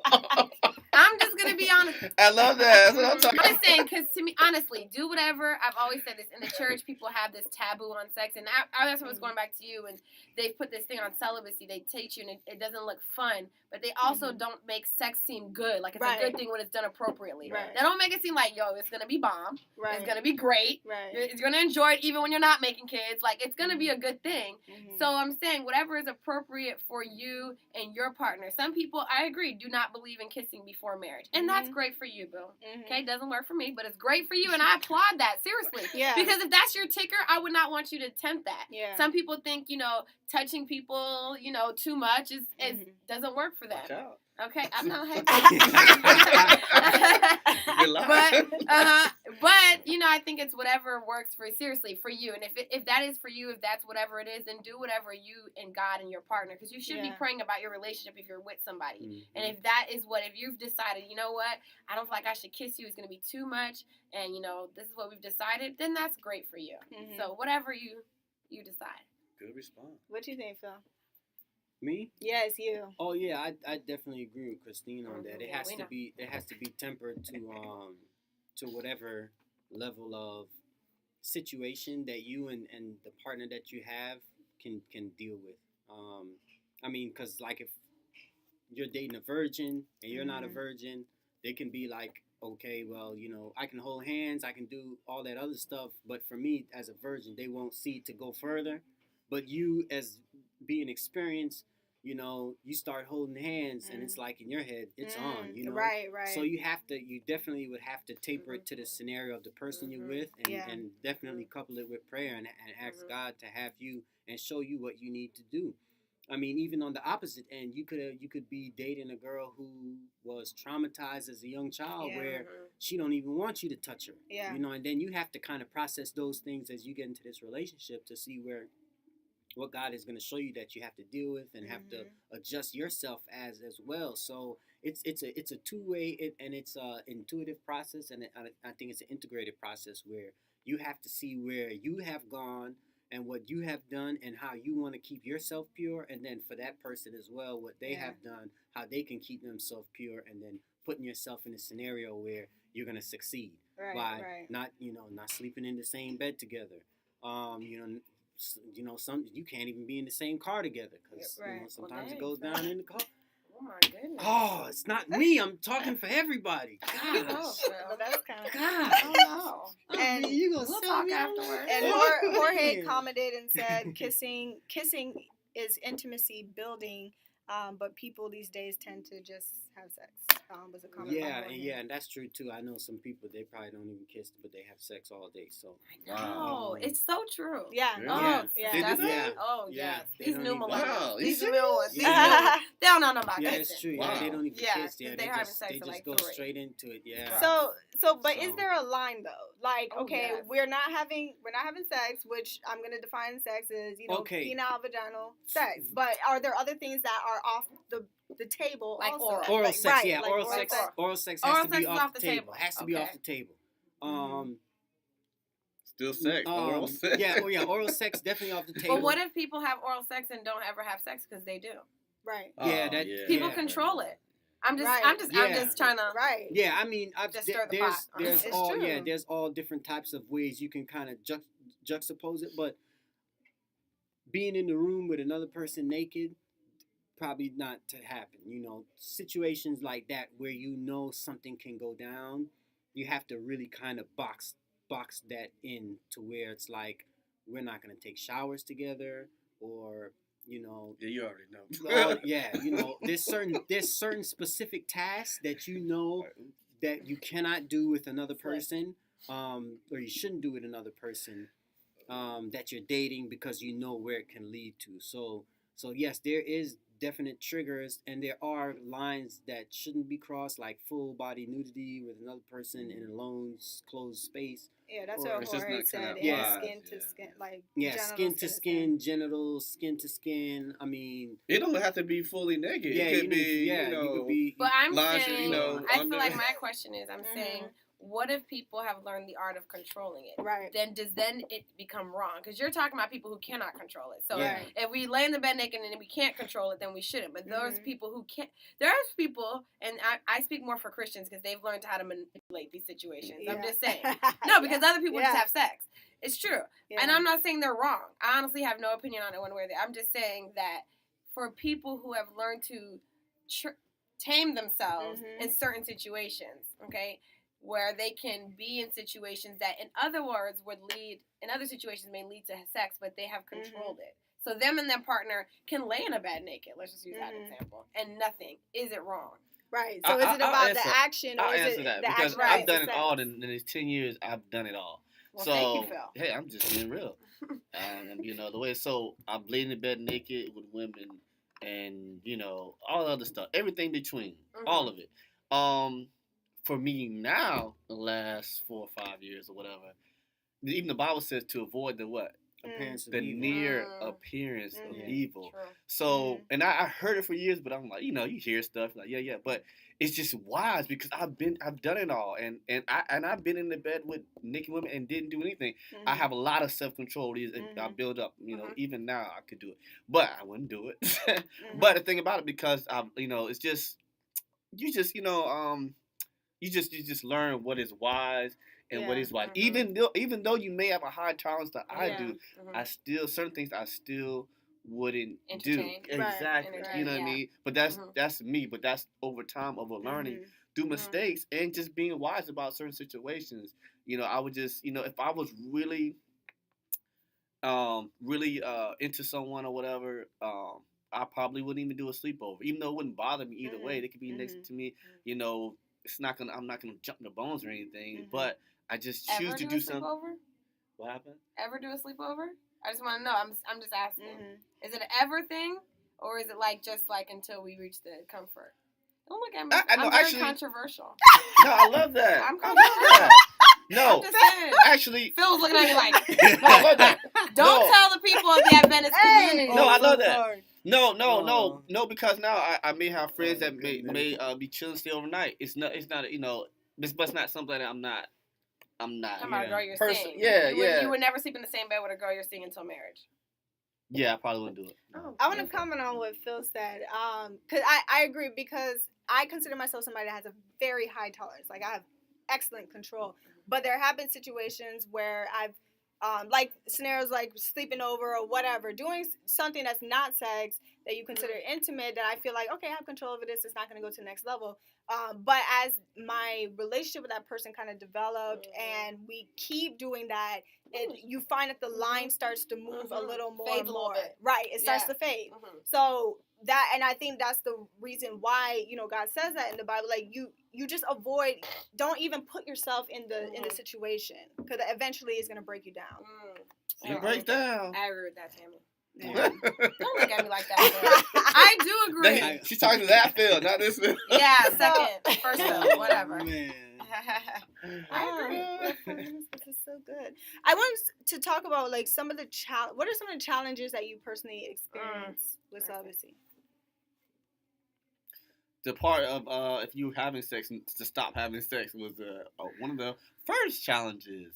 I'm just going to be honest. I love that. That's what I'm talking about. I'm saying, because to me, honestly, do whatever. I've always said this. In the church, people have this taboo on sex. And that's what I was going back to you. And they put this thing on celibacy. They teach you, and it doesn't look fun. But they also don't make sex seem good. Like, it's a good thing when it's done appropriately. Right. They don't make it seem like, it's going to be bomb. Right. It's going to be great. Right. It's going to enjoy it even when you're not making kids. Like, it's going to be a good thing. So I'm saying whatever is appropriate for you and your partner. Some people, I agree, do not believe in kissing before marriage. And that's great for you, boo. Okay, doesn't work for me, but it's great for you, and I applaud that, seriously. Yeah. Because if that's your ticker, I would not want you to tempt that. Yeah. Some people think, touching people, too much is doesn't work for them. Watch out. Okay, I'm not happy. But I think it's whatever works for you. And if that is for you, if that's whatever it is, then do whatever you and God and your partner, because you should be praying about your relationship if you're with somebody. Mm-hmm. And if that is if you've decided, I don't feel like I should kiss you, it's going to be too much, and this is what we've decided, then that's great for you. Mm-hmm. So whatever you decide. Good response. What do you think, Phil? Me? Yes, you. Oh yeah, I definitely agree with Christine on that. It has to be tempered to whatever level of situation that you and the partner that you have can deal with. I mean, because like if you're dating a virgin and you're not a virgin, they can be like, okay, well, I can hold hands, I can do all that other stuff, but for me as a virgin, they won't see to go further. But you, as being experienced, you start holding hands, and it's like in your head, it's on, Right. So you definitely would have to taper it to the scenario of the person you're with, and definitely couple it with prayer and ask God to have you and show you what you need to do. I mean, even on the opposite end, you could be dating a girl who was traumatized as a young child, where she don't even want you to touch her. Yeah. And then you have to kind of process those things as you get into this relationship to see what God is going to show you that you have to deal with and have to adjust yourself as well. So it's a two-way and it's a intuitive process, and I think it's an integrated process where you have to see where you have gone and what you have done and how you want to keep yourself pure, and then for that person as well, what they have done, how they can keep themselves pure, and then putting yourself in a scenario where you're going to succeed. by not sleeping in the same bed together. Some you can't even be in the same car together because sometimes it goes down in the car. Oh my goodness. Oh, it's not me. I'm talking for everybody. God. But that's kind of God. I don't know. And you gonna we'll sell talk me afterwards. And Jorge commented and said, kissing is intimacy building, but people these days tend to just have sex. Was a comment. And that's true too. I know some people, they probably don't even kiss, but they have sex all day. So wow, it's so true. Yeah. Oh, yeah. Oh, yeah. These new millennials. These new ones. They don't know about yeah, kissing. it's true. Wow. Yeah, they don't even kiss. Yeah, they're having sex they at just like go 3. straight into it. Yeah. But is there a line though? Like, okay, yes. we're not having sex, which I'm gonna define sex as penile vaginal sex. But are there other things that are off the table? Like also? Oral sex, right, yeah. like oral sex has to be off the table. Okay. Has to be off the table. Still sex. Oral sex. Yeah. Oral sex definitely off the table. But what if people have oral sex and don't ever have sex because they do? Right. People control it. I'm just trying to. Right. Yeah, I mean, true. There's all different types of ways you can kind of juxtapose it, but being in the room with another person naked, probably not to happen. Situations like that where something can go down, you have to really kind of box that in to where it's like we're not going to take showers together, or Yeah, you already know. There's certain specific tasks that that you cannot do with another person, or you shouldn't do with another person, that you're dating, because where it can lead to. So yes, there is definite triggers, and there are lines that shouldn't be crossed, like full body nudity with another person in a lone closed space. Yeah, that's what Jorge said. Skin to skin, like skin to skin, genitals, skin to skin. I mean, it don't have to be fully naked. Yeah, it could be. But I'm lingerie, saying, I feel like my question is, I'm saying, what if people have learned the art of controlling it? Right. Then it become wrong? Because you're talking about people who cannot control it. So if we lay in the bed naked and we can't control it, then we shouldn't. But those people who can't, there's people, and I speak more for Christians because they've learned how to manipulate these situations. I'm just saying. No, because other people just have sex. It's true. Yeah. And I'm not saying they're wrong. I honestly have no opinion on it one way or the other. I'm just saying that for people who have learned to tame themselves in certain situations, okay, where they can be in situations that in other situations may lead to sex, but they have controlled it. So them and their partner can lay in a bed naked, let's just use that example, and nothing. Is it wrong? Right. So is it about the action, or is it that the because action? I've done it all in these 10 years. I've done it all. Well, so thank you, Phil. Hey, I'm just being real. The way. So I've laid in bed naked with women, and all the other stuff, everything between, all of it. For me now, the last 4 or 5 years or whatever, even the Bible says to avoid the what? The near appearance of evil. True. So, and I heard it for years, but I'm like, you hear stuff like, but it's just wise because I've done it all, and I've been in the bed with naked women and didn't do anything. I have a lot of self-control. I build up, even now I could do it, but I wouldn't do it. But the thing about it, because it's just, you just learn what is wise and what is wise. Even though you may have a high tolerance that I do, I still, certain things I still wouldn't do. Exactly. Right. You know what I mean? But that's me. But that's over time, over learning through mistakes and just being wise about certain situations. I would just, if I was really into someone or whatever, I probably wouldn't even do a sleepover, even though it wouldn't bother me either way. They could be next to me, I'm not gonna jump the bones or anything, but I just choose to do something. What happened? Ever do a sleepover? I just want to know. I'm just asking. Is it an ever thing, or is it just until we reach the comfort? Don't look at me. I'm very controversial. No, I love that. I'm controversial. No, I'm just saying. Actually, Phil was looking at me like, no, I love that. Don't tell the people of the Adventist community. No, I love that. No, because now I may have friends that may be chilling, stay overnight. It's not but it's not something that I'm not. I'm not a girl you're seeing. You would never sleep in the same bed with a girl you're seeing until marriage. Yeah, I probably wouldn't do it. I want to comment on what Phil said, because I agree, because I consider myself somebody that has a very high tolerance. Like, I have excellent control. But there have been situations where I've like scenarios like sleeping over or whatever, doing something that's not sex that you consider intimate, that I feel like, okay, I have control over this, it's not going to go to the next level. But as my relationship with that person kind of developed and we keep doing that, you find that the line starts to move a little more Fades and a little more. bit. Right, it starts to fade. So that, and I think that's the reason why, you know, God says that in the Bible, like you just avoid, don't even put yourself in the situation, because eventually it's going to break you down. It breaks down. I agree with that, Tammy. Yeah. Don't look at me like that. I do agree. She's talking to that field, not this field. Yeah, second, first, whatever. Man. I agree. This is so good. I want to talk about like some of the what are some of the challenges that you personally experience with celibacy? The part of if you having sex, to stop having sex was one of the first challenges.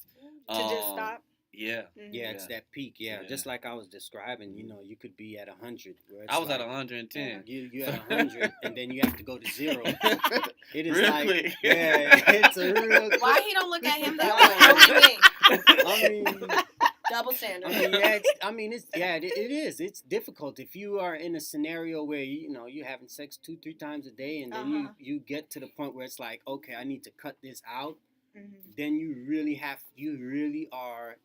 To just stop. Yeah. Mm-hmm. Yeah, it's that peak. Yeah, just like I was describing. You know, you could be at 100. I was at 110. You at 100, and then you have to go to 0. It is really? like, yeah, it's a real. Why he don't look at him that way? Only me. I mean, double standard. It is. It's difficult if you are in a scenario where you're having sex 2-3 times a day, and then you get to the point where it's like, okay, I need to cut this out. Mm-hmm. Then you really are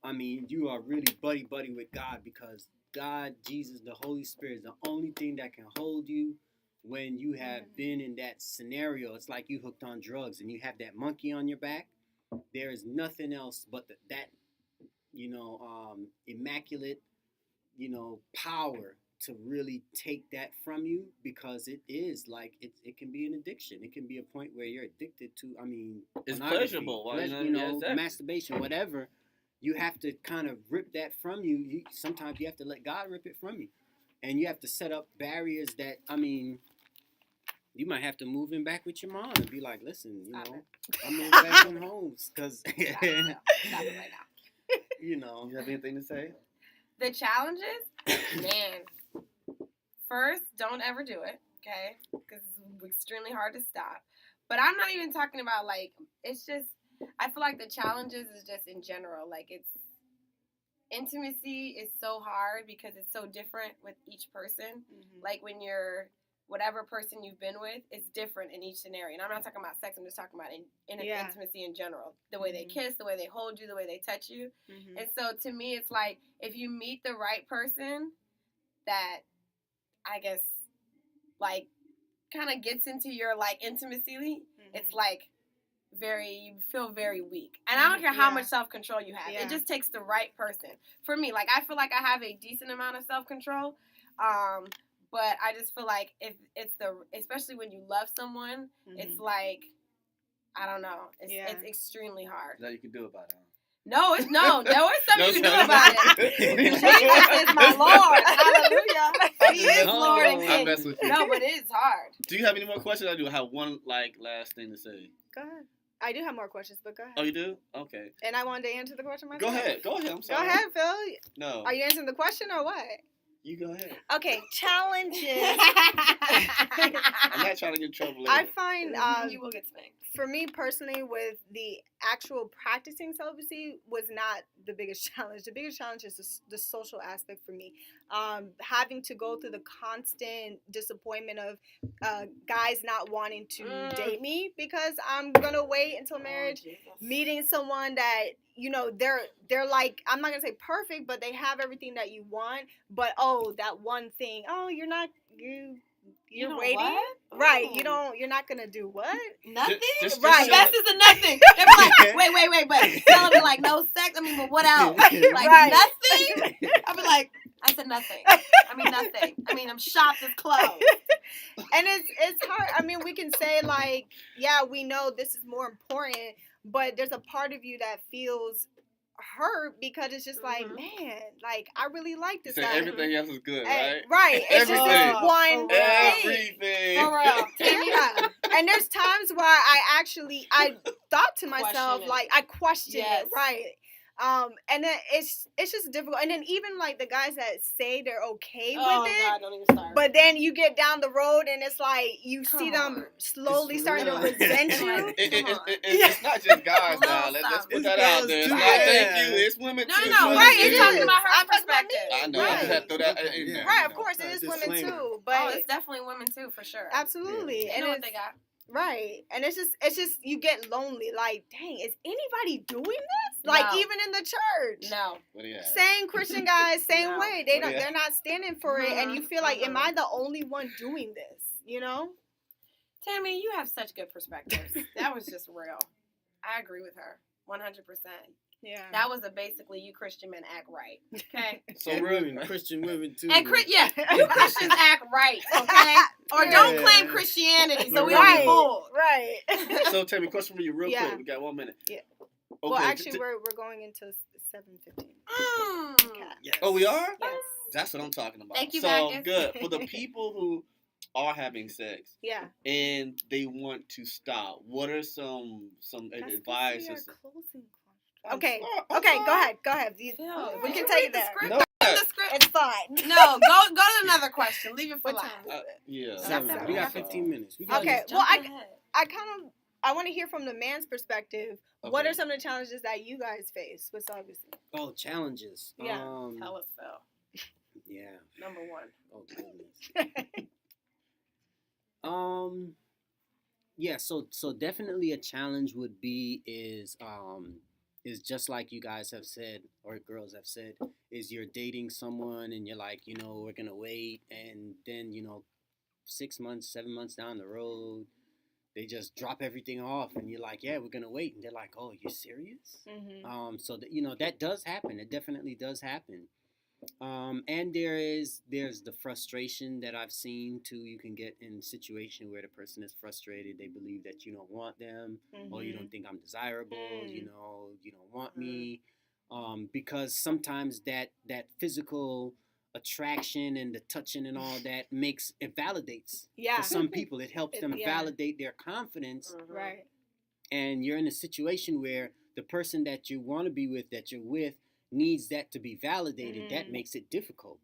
really buddy with God, because God, Jesus, the Holy Spirit is the only thing that can hold you when you have been in that scenario. It's like you hooked on drugs and you have that monkey on your back. There is nothing else but that immaculate, power to really take that from you, because it is like it can be an addiction. It can be a point where you're addicted to. I mean, it's pleasurable. Masturbation, whatever. You have to kind of rip that from you. Sometimes you have to let God rip it from you, and you have to set up barriers that, I mean, you might have to move in back with your mom and be like, listen, I'm moving back from home because Stop it right now. You have anything to say? The challenges, man. First, don't ever do it, okay? Because it's extremely hard to stop. But I'm not even talking about, like, it's just, I feel like the challenges is just in general. Like, it's, intimacy is so hard because it's so different with each person. Mm-hmm. Like, when you're, whatever person you've been with, it's different in each scenario. And I'm not talking about sex, I'm just talking about intimacy in general. The way they kiss, the way they hold you, the way they touch you. Mm-hmm. And so, to me, it's like, if you meet the right person that, I guess, like, kind of gets into your, like, intimacy, it's like, you feel very weak. And I don't care how much self-control you have. It just takes the right person. For me, like, I feel like I have a decent amount of self-control, but I just feel like if it's especially when you love someone, it's like, I don't know, it's extremely hard. That you can do about it. No, there is something you can do about it. Jesus is my Lord. Hallelujah. He is Lord and King. I mess with you. No, but it is hard. Do you have any more questions? I do have one, last thing to say. Go ahead. I do have more questions, but go ahead. Oh, you do? Okay. And I wanted to answer the question myself. Go ahead. I'm sorry. Go ahead, Phil. No. Are you answering the question or what? You go ahead. Okay, challenges. I'm not trying to get in trouble later. I find you will get spanked. For me personally, with the actual practicing celibacy was not the biggest challenge. The biggest challenge is the social aspect for me. Having to go through the constant disappointment of guys not wanting to date me because I'm gonna wait until marriage, meeting someone that they're like, I'm not gonna say perfect, but they have everything that you want. But that one thing, you're waiting, what? Right? You're not gonna do what? Nothing, right? The best is the nothing. They're like, wait, but telling me like no sex. I mean, but what else? Like nothing. I'll be like, I said nothing. I mean nothing. I mean, I'm shopped is closed. And it's hard. I mean, we can say like, yeah, we know this is more important, but there's a part of you that feels hurt because it's just like, man, like I really like this guy. Everything else is good, right? Right. It's just this one thing. Everything. For real. Yeah. And there's times where I thought to myself, like, I questioned it, right? And then it's just difficult. And then even like the guys that say they're okay with Oh it, God, don't even start. but then you get down the road and it's like you see them slowly starting to resent you. It's not just guys now. Let's put that out there. It's not thank you. It's women too. No. Right, it's talking about her perspective. I know. I just have to throw that in there. Right, of course it is women too, but it's definitely women too for sure. Absolutely, They and know what they got. Right, and it's just you get lonely. Like, dang, is anybody doing this? Like, even in the church. No. Same Christian guys, same way. They're not standing for it, and you feel like, am I the only one doing this? You know? Tammy, you have such good perspectives. That was just real. I agree with her, 100%. Yeah. That was basically you Christian men act right. Okay. So women, Christian women too. And you Christians act right. Okay. Or don't claim Christianity, so we don't be fooled. Right. So Tammy, question for you, real quick. We got 1 minute. Yeah. Okay, well, actually, we're going into 7:15. Yes. Oh, we are? Yes. That's what I'm talking about. Thank you, so Bacchus. Good for the people who are having sex. Yeah. And they want to stop. What are some advice? Okay. Okay. Go ahead. We can take it there. No. The script. It's fine. No. Go to another question. Leave it for last. Yeah. 7. We got 15 minutes. Okay. Well, I want to hear from the man's perspective. Okay. What are some of the challenges that you guys face with celibacy? Oh, challenges. Yeah. Tell us, Phil. Yeah. Number 1. Oh goodness. Yeah. So definitely a challenge would be is just like you guys have said or girls have said is you're dating someone and you're like, we're gonna wait, and then 6 months, 7 months down the road, they just drop everything off, and you're like, yeah, we're gonna wait, and they're like, oh, you serious? Mm-hmm. So that does happen. It definitely does happen. And there's the frustration that I've seen too. You can get in a situation where the person is frustrated. They believe that you don't want them, or you don't think I'm desirable. You don't want me, because sometimes that physical attraction and the touching and all that it validates. Yeah. For some people, it helps them validate their confidence. Right. And you're in a situation where the person that you want to be with, that you're with, needs that to be validated. That makes it difficult,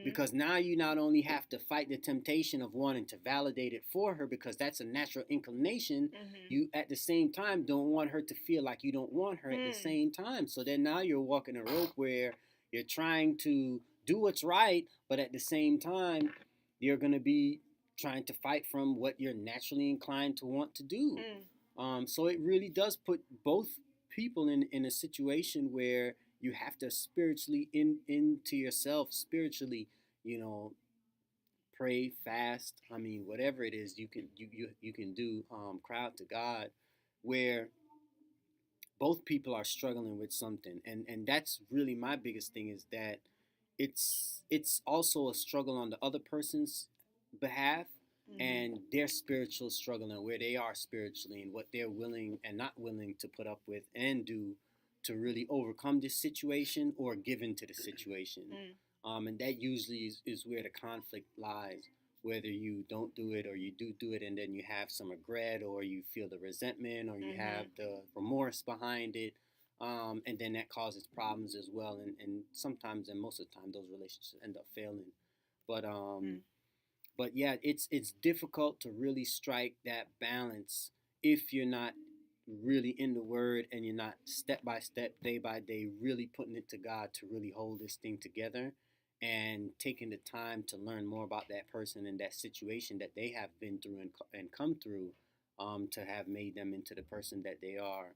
because now you not only have to fight the temptation of wanting to validate it for her, because that's a natural inclination. You at the same time don't want her to feel like you don't want her at the same time. So then now you're walking a rope where you're trying to do what's right, but at the same time you're going to be trying to fight from what you're naturally inclined to want to do. So it really does put both people in a situation where you have to spiritually into yourself spiritually, pray, fast. I mean, whatever it is you can do, cry out to God, where both people are struggling with something, and that's really my biggest thing, is that it's also a struggle on the other person's behalf, and their spiritual struggle and where they are spiritually and what they're willing and not willing to put up with and do to really overcome this situation or give into the situation. And that usually is where the conflict lies, whether you don't do it or you do it, and then you have some regret, or you feel the resentment, or you have the remorse behind it, and then that causes problems as well, and sometimes, and most of the time, those relationships end up failing. But yeah, it's difficult to really strike that balance if you're not really in the word, and you're not step by step, day by day, really putting it to God to really hold this thing together, and taking the time to learn more about that person and that situation that they have been through and come through, to have made them into the person that they are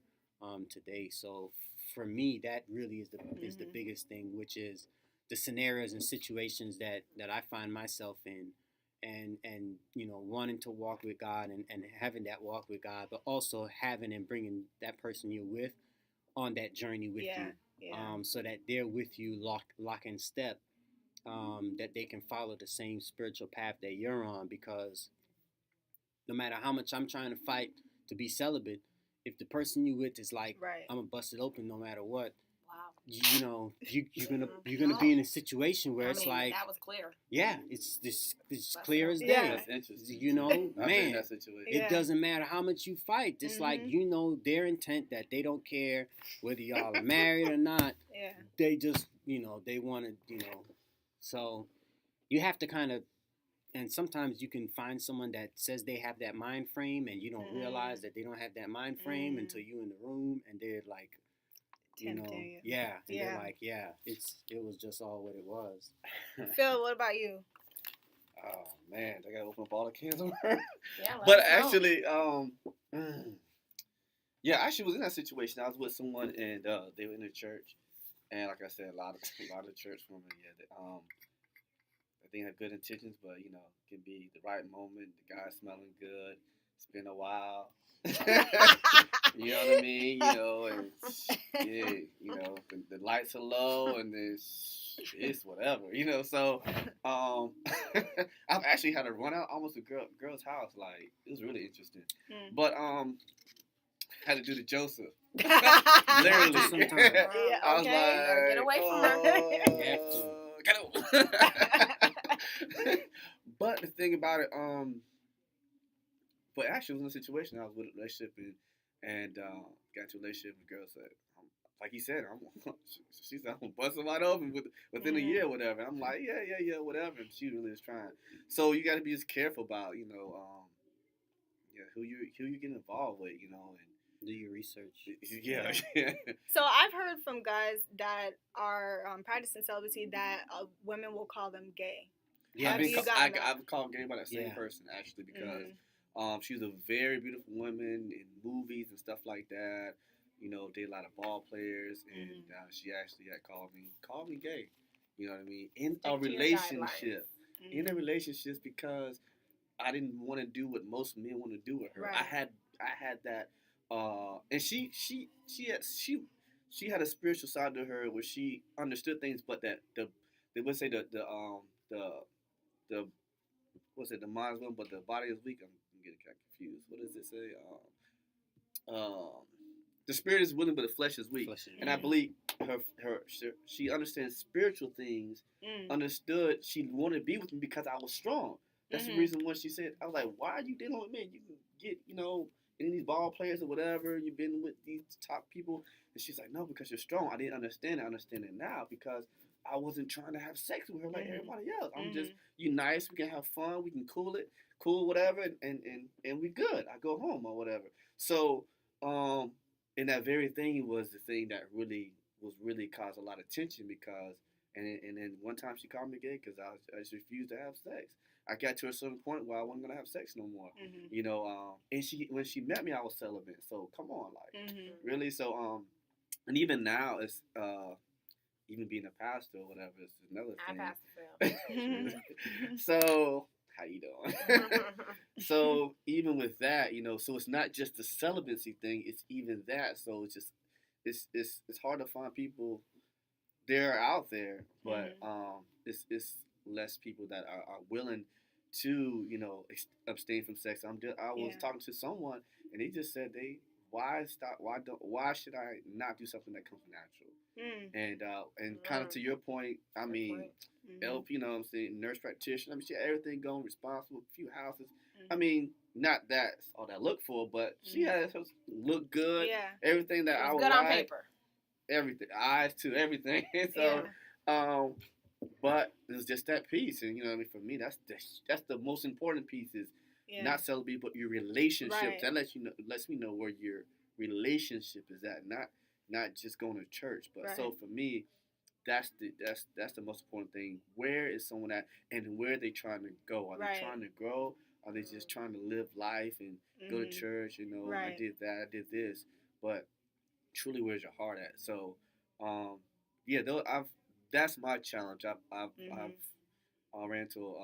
today. So for me, that really is the biggest thing, which is the scenarios and situations that I find myself in. And wanting to walk with God and having that walk with God, but also having and bringing that person you're with on that journey with you, so that they're with you lock in step, that they can follow the same spiritual path that you're on, because no matter how much I'm trying to fight to be celibate, if the person you with is like, I'm gonna bust it open no matter what, you're gonna be in a situation where it's like that was clear. Yeah, it's clear as day. That's interesting. Man, that situation. It doesn't matter how much you fight. It's like their intent that they don't care whether y'all are married or not. Yeah. They just they want to So you have to kind of. And sometimes you can find someone that says they have that mind frame, and you don't realize that they don't have that mind frame until you're in the room, and they're like, and they're like, it was just all what it was. Phil, what about you? Oh man, I gotta open up all the cans of worms. Yeah, but actually, actually was in that situation. I was with someone, and they were in the church, and like I said, a lot of church women, they have good intentions, but can be the right moment. The guy's smelling good. It's been a while. You know what I mean? And the lights are low, and it's whatever. So I've actually had to run out almost a girl's house. Like, it was really interesting. But had to do the Joseph. Literally. I was like, get away from her. Get away. But the thing about it, but actually, it was in a situation I was with a relationship and got into a relationship with a girl said, like he said, she said, I'm gonna bust him wide open within a year or whatever. I'm like, yeah, whatever. And she really is trying. So you got to be just careful about, who you get involved with, and do your research. Yeah. So I've heard from guys that are practicing celibacy that women will call them gay. Yeah, I've called gay by that same person actually because she's a very beautiful woman in movies and stuff like that. Did a lot of ball players, and she actually had called me gay. You know what I mean? In a relationship, because I didn't want to do what most men want to do with her. Right. I had that, and she had a spiritual side to her where she understood things, but that they would say the what's it? The mind is willing, but the body is weak. I'm getting kind of confused. What does it say? The spirit is willing, but the flesh is weak. And I believe she understands spiritual things. Understood she wanted to be with me because I was strong. That's the reason when she said, I was like, why are you dealing with me? You can get, any of these ball players or whatever. You've been with these top people. And she's like, no, because you're strong. I didn't understand it. I understand it now because I wasn't trying to have sex with her like everybody else. I'm just, you nice. We can have fun. We can cool whatever. And we good. I go home or whatever. So, and that very thing was the thing that really caused a lot of tension because, and then one time she called me gay because I just refused to have sex. I got to a certain point where I wasn't gonna have sex no more, and when she met me, I was celibate. So come on, like really. So and even now it's even being a pastor or whatever, it's another thing. So how you doing? So even with that, so it's not just the celibacy thing; it's even that. So it's just it's hard to find people. They're out there, but it's less people that are willing to abstain from sex. I was talking to someone and he just said why should I not do something that comes natural? And kind of to your point, I mean, LP, I'm saying, nurse practitioner. I mean, she had everything going, responsible, a few houses. I mean, not that's all that I look for, but she has look good. Yeah. Everything that I would good like. On paper. Everything, eyes to everything. So, but it's just that piece, and I mean, for me, that's the most important piece is not celibacy, but your relationship. Right. That lets me know where your relationship is at, not just going to church. But so for me, that's the most important thing. Where is someone at, and where are they trying to go? Are they trying to grow? Are they just trying to live life and go to church? I did that, I did this, but truly, where's your heart at? So, that's my challenge. I've ran into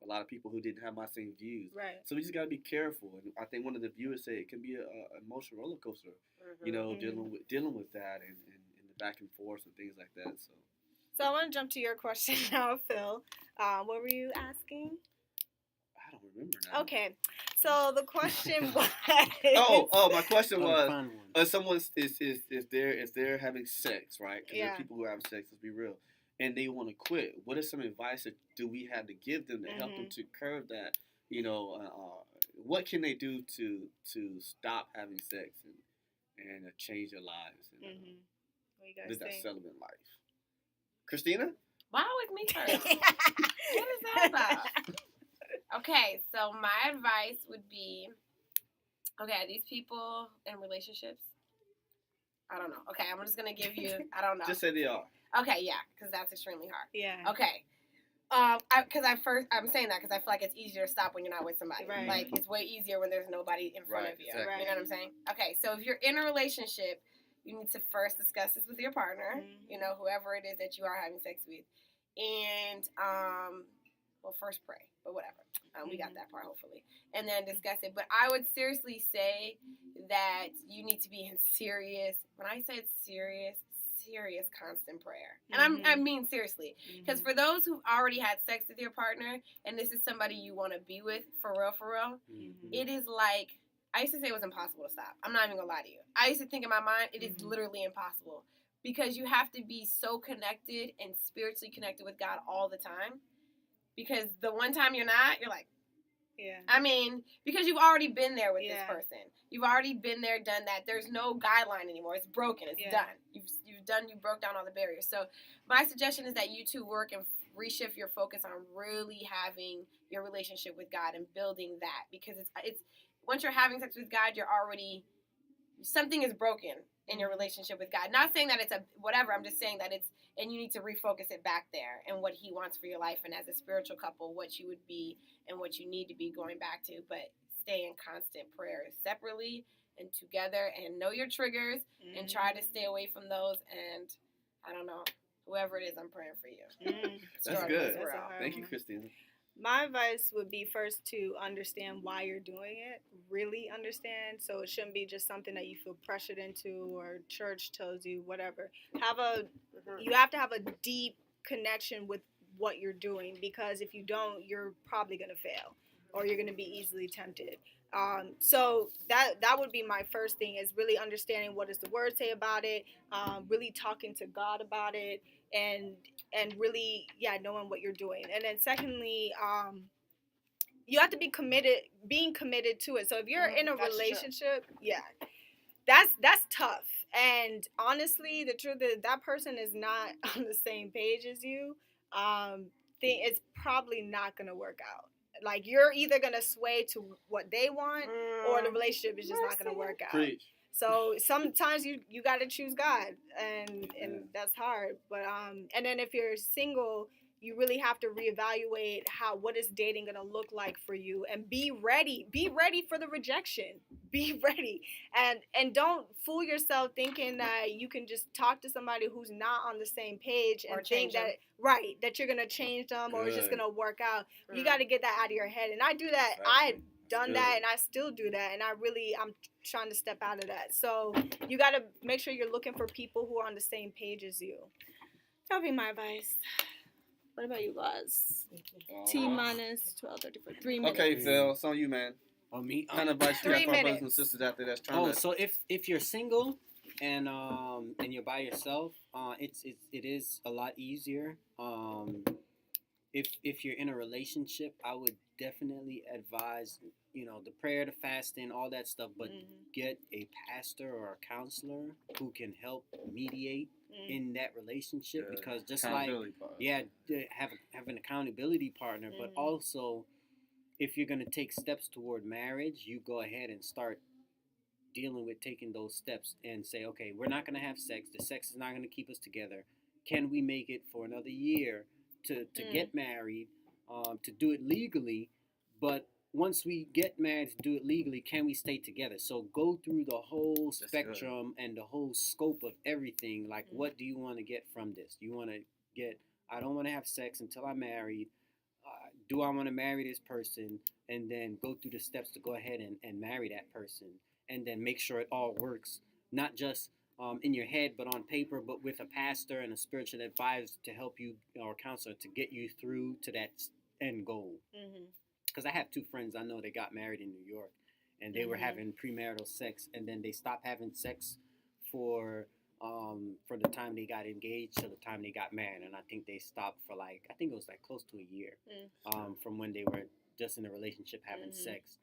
a lot of people who didn't have my same views. Right. So we just gotta be careful. And I think one of the viewers said it can be an emotional roller coaster. Dealing with that and the back and forth and things like that. So I want to jump to your question now, Phil. What were you asking? I don't remember now. Okay, so the question was. My question was, someone if they're having sex, right? Because there are people who are having sex. Let's be real, and they want to quit. What is some advice that do we have to give them to help them to curb that? What can they do to stop having sex and change their lives and live that celibate life? Christina? Why with me first? What is that about? Okay, so my advice would be, these people in relationships, I don't know. Okay, I'm just going to give you, I don't know. Just say they are. Okay, yeah, because that's extremely hard. Yeah. Okay. I'm saying that because I feel like it's easier to stop when you're not with somebody. Right. Like, it's way easier when there's nobody in front of you. Exactly. You know what I'm saying? Okay, so if you're in a relationship, you need to first discuss this with your partner, whoever it is that you are having sex with. And, first pray, but whatever. We got that part, hopefully. And then discuss it. But I would seriously say that you need to be in serious, when I said serious constant prayer. And I mean seriously. Because for those who've already had sex with your partner, and this is somebody you want to be with, for real, it is like, I used to say it was impossible to stop. I'm not even going to lie to you. I used to think in my mind, it is literally impossible. Because you have to be so connected and spiritually connected with God all the time. Because the one time you're not, you're like, yeah. I mean, because you've already been there with this person. You've already been there, done that. There's no guideline anymore. It's broken. It's done. You broke down all the barriers. So my suggestion is that you two work and reshift your focus on really having your relationship with God and building that. Because it's once you're having sex with God, you're already, something is broken in your relationship with God. Not saying that it's whatever. I'm just saying that and you need to refocus it back there and what he wants for your life. And as a spiritual couple, what you would be and what you need to be going back to. But stay in constant prayer separately and together and know your triggers and try to stay away from those. And I don't know, whoever it is, I'm praying for you. That's good. Thank you, Christina. My advice would be first to understand why you're doing it, really understand. So it shouldn't be just something that you feel pressured into or church tells you, whatever. You have to have a deep connection with what you're doing, because if you don't, you're probably going to fail or you're going to be easily tempted. So that would be my first thing, is really understanding what does the word say about it, really talking to God about it, and really, knowing what you're doing. And then secondly, you have to be being committed to it. So if you're in a relationship, that's tough. And honestly, the truth is that person is not on the same page as you. It's probably not going to work out. Like, you're either going to sway to what they want or the relationship is just not going to work out. Preach. So sometimes you got to choose God, and that's hard. But and then if you're single, you really have to reevaluate what is dating going to look like for you, and be ready for the rejection. Be ready, and don't fool yourself thinking that you can just talk to somebody who's not on the same page and think that you're going to change them or it's just going to work out. You got to get that out of your head. And I do that. I done that, and I still do that, and I'm trying to step out of that. So you got to make sure you're looking for people who are on the same page as you. That'll be my advice. What about you guys? T-minus 12:34. 3 minutes. Okay, Phil, it's on you, man. On me. What kind of advice you got for our brothers and sisters out there that's trying to... So if you're single and you're by yourself, it is a lot easier. If you're in a relationship, I would definitely advise, the prayer, the fasting, all that stuff, but get a pastor or a counselor who can help mediate in that relationship, because just like have an accountability partner, but also if you're going to take steps toward marriage, you go ahead and start dealing with taking those steps and say, okay, we're not going to have sex. The sex is not going to keep us together. Can we make it for another year to get married, to do it legally? But once we get married to do it legally, can we stay together? So go through the whole spectrum and the whole scope of everything. Like, what do you want to get from this? You want to get, I don't want to have sex until I'm married. Do I want to marry this person? And then go through the steps to go ahead and marry that person. And then make sure it all works, not just in your head, but on paper, but with a pastor and a spiritual advisor to help you, or counselor, to get you through to that end goal. because I have two friends I know that got married in New York, and they were having premarital sex, and then they stopped having sex for the time they got engaged to the time they got married, and I think they stopped for I think it was close to a year, from when they were just in a relationship having sex,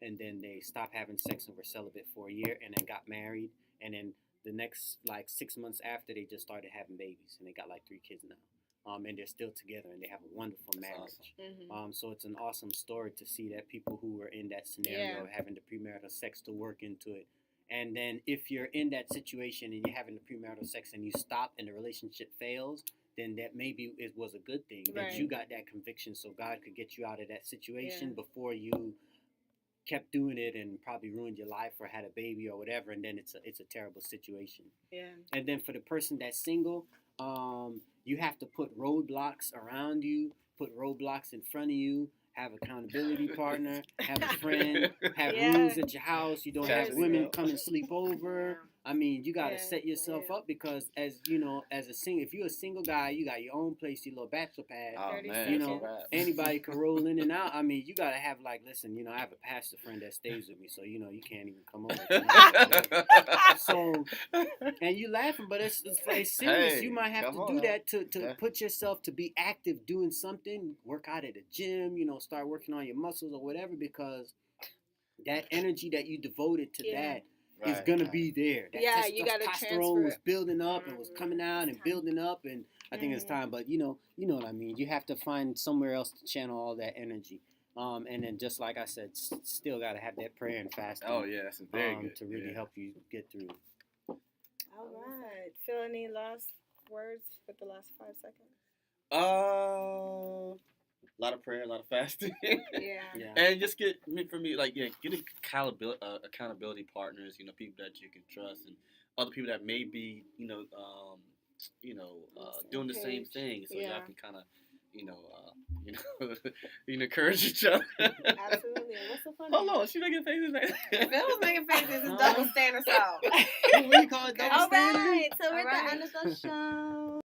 and then they stopped having sex and were celibate for a year, and then got married, and then the next 6 months after they just started having babies, and they got 3 kids now. And they're still together, and they have a wonderful marriage. Awesome. So it's an awesome story to see that people who were in that scenario having the premarital sex to work into it. And then if you're in that situation and you're having the premarital sex and you stop and the relationship fails, then that maybe it was a good thing that you got that conviction, so God could get you out of that situation before you kept doing it and probably ruined your life or had a baby or whatever, and then it's a terrible situation. Yeah. And then for the person that's single, you have to put roadblocks around you, put roadblocks in front of you, have accountability partner, have a friend, have rules at your house. You don't have women come and sleep over. I mean, you got to set yourself up, because as you know, if you're a single guy, you got your own place, your little bachelor pad. Oh, man, anybody can roll in and out. I mean, you got to have listen, I have a pastor friend that stays with me, so you can't even come over. So, and you laughing, but it's serious. You might have to do that to put yourself to be active, doing something, work out at the gym, start working on your muscles or whatever, because that energy that you devoted to that is gonna be there. That you gotta testosterone was building up and was coming out and building up, and I think it's time. But you know what I mean. You have to find somewhere else to channel all that energy. And then just like I said, still gotta have that prayer and fasting. Oh yeah, that's very good. To really help you get through. All right. Phil, any last words for the last 5 seconds? A lot of prayer, a lot of fasting. And just get accountability partners, people that you can trust, and other people that may be, doing the same thing, so y'all can kind of, encourage each other. Absolutely. What's so funny? Hold on, she's making faces. Bill was making faces. It's double standard. What do you call it? Double standard? All right, so we're at the end of the show.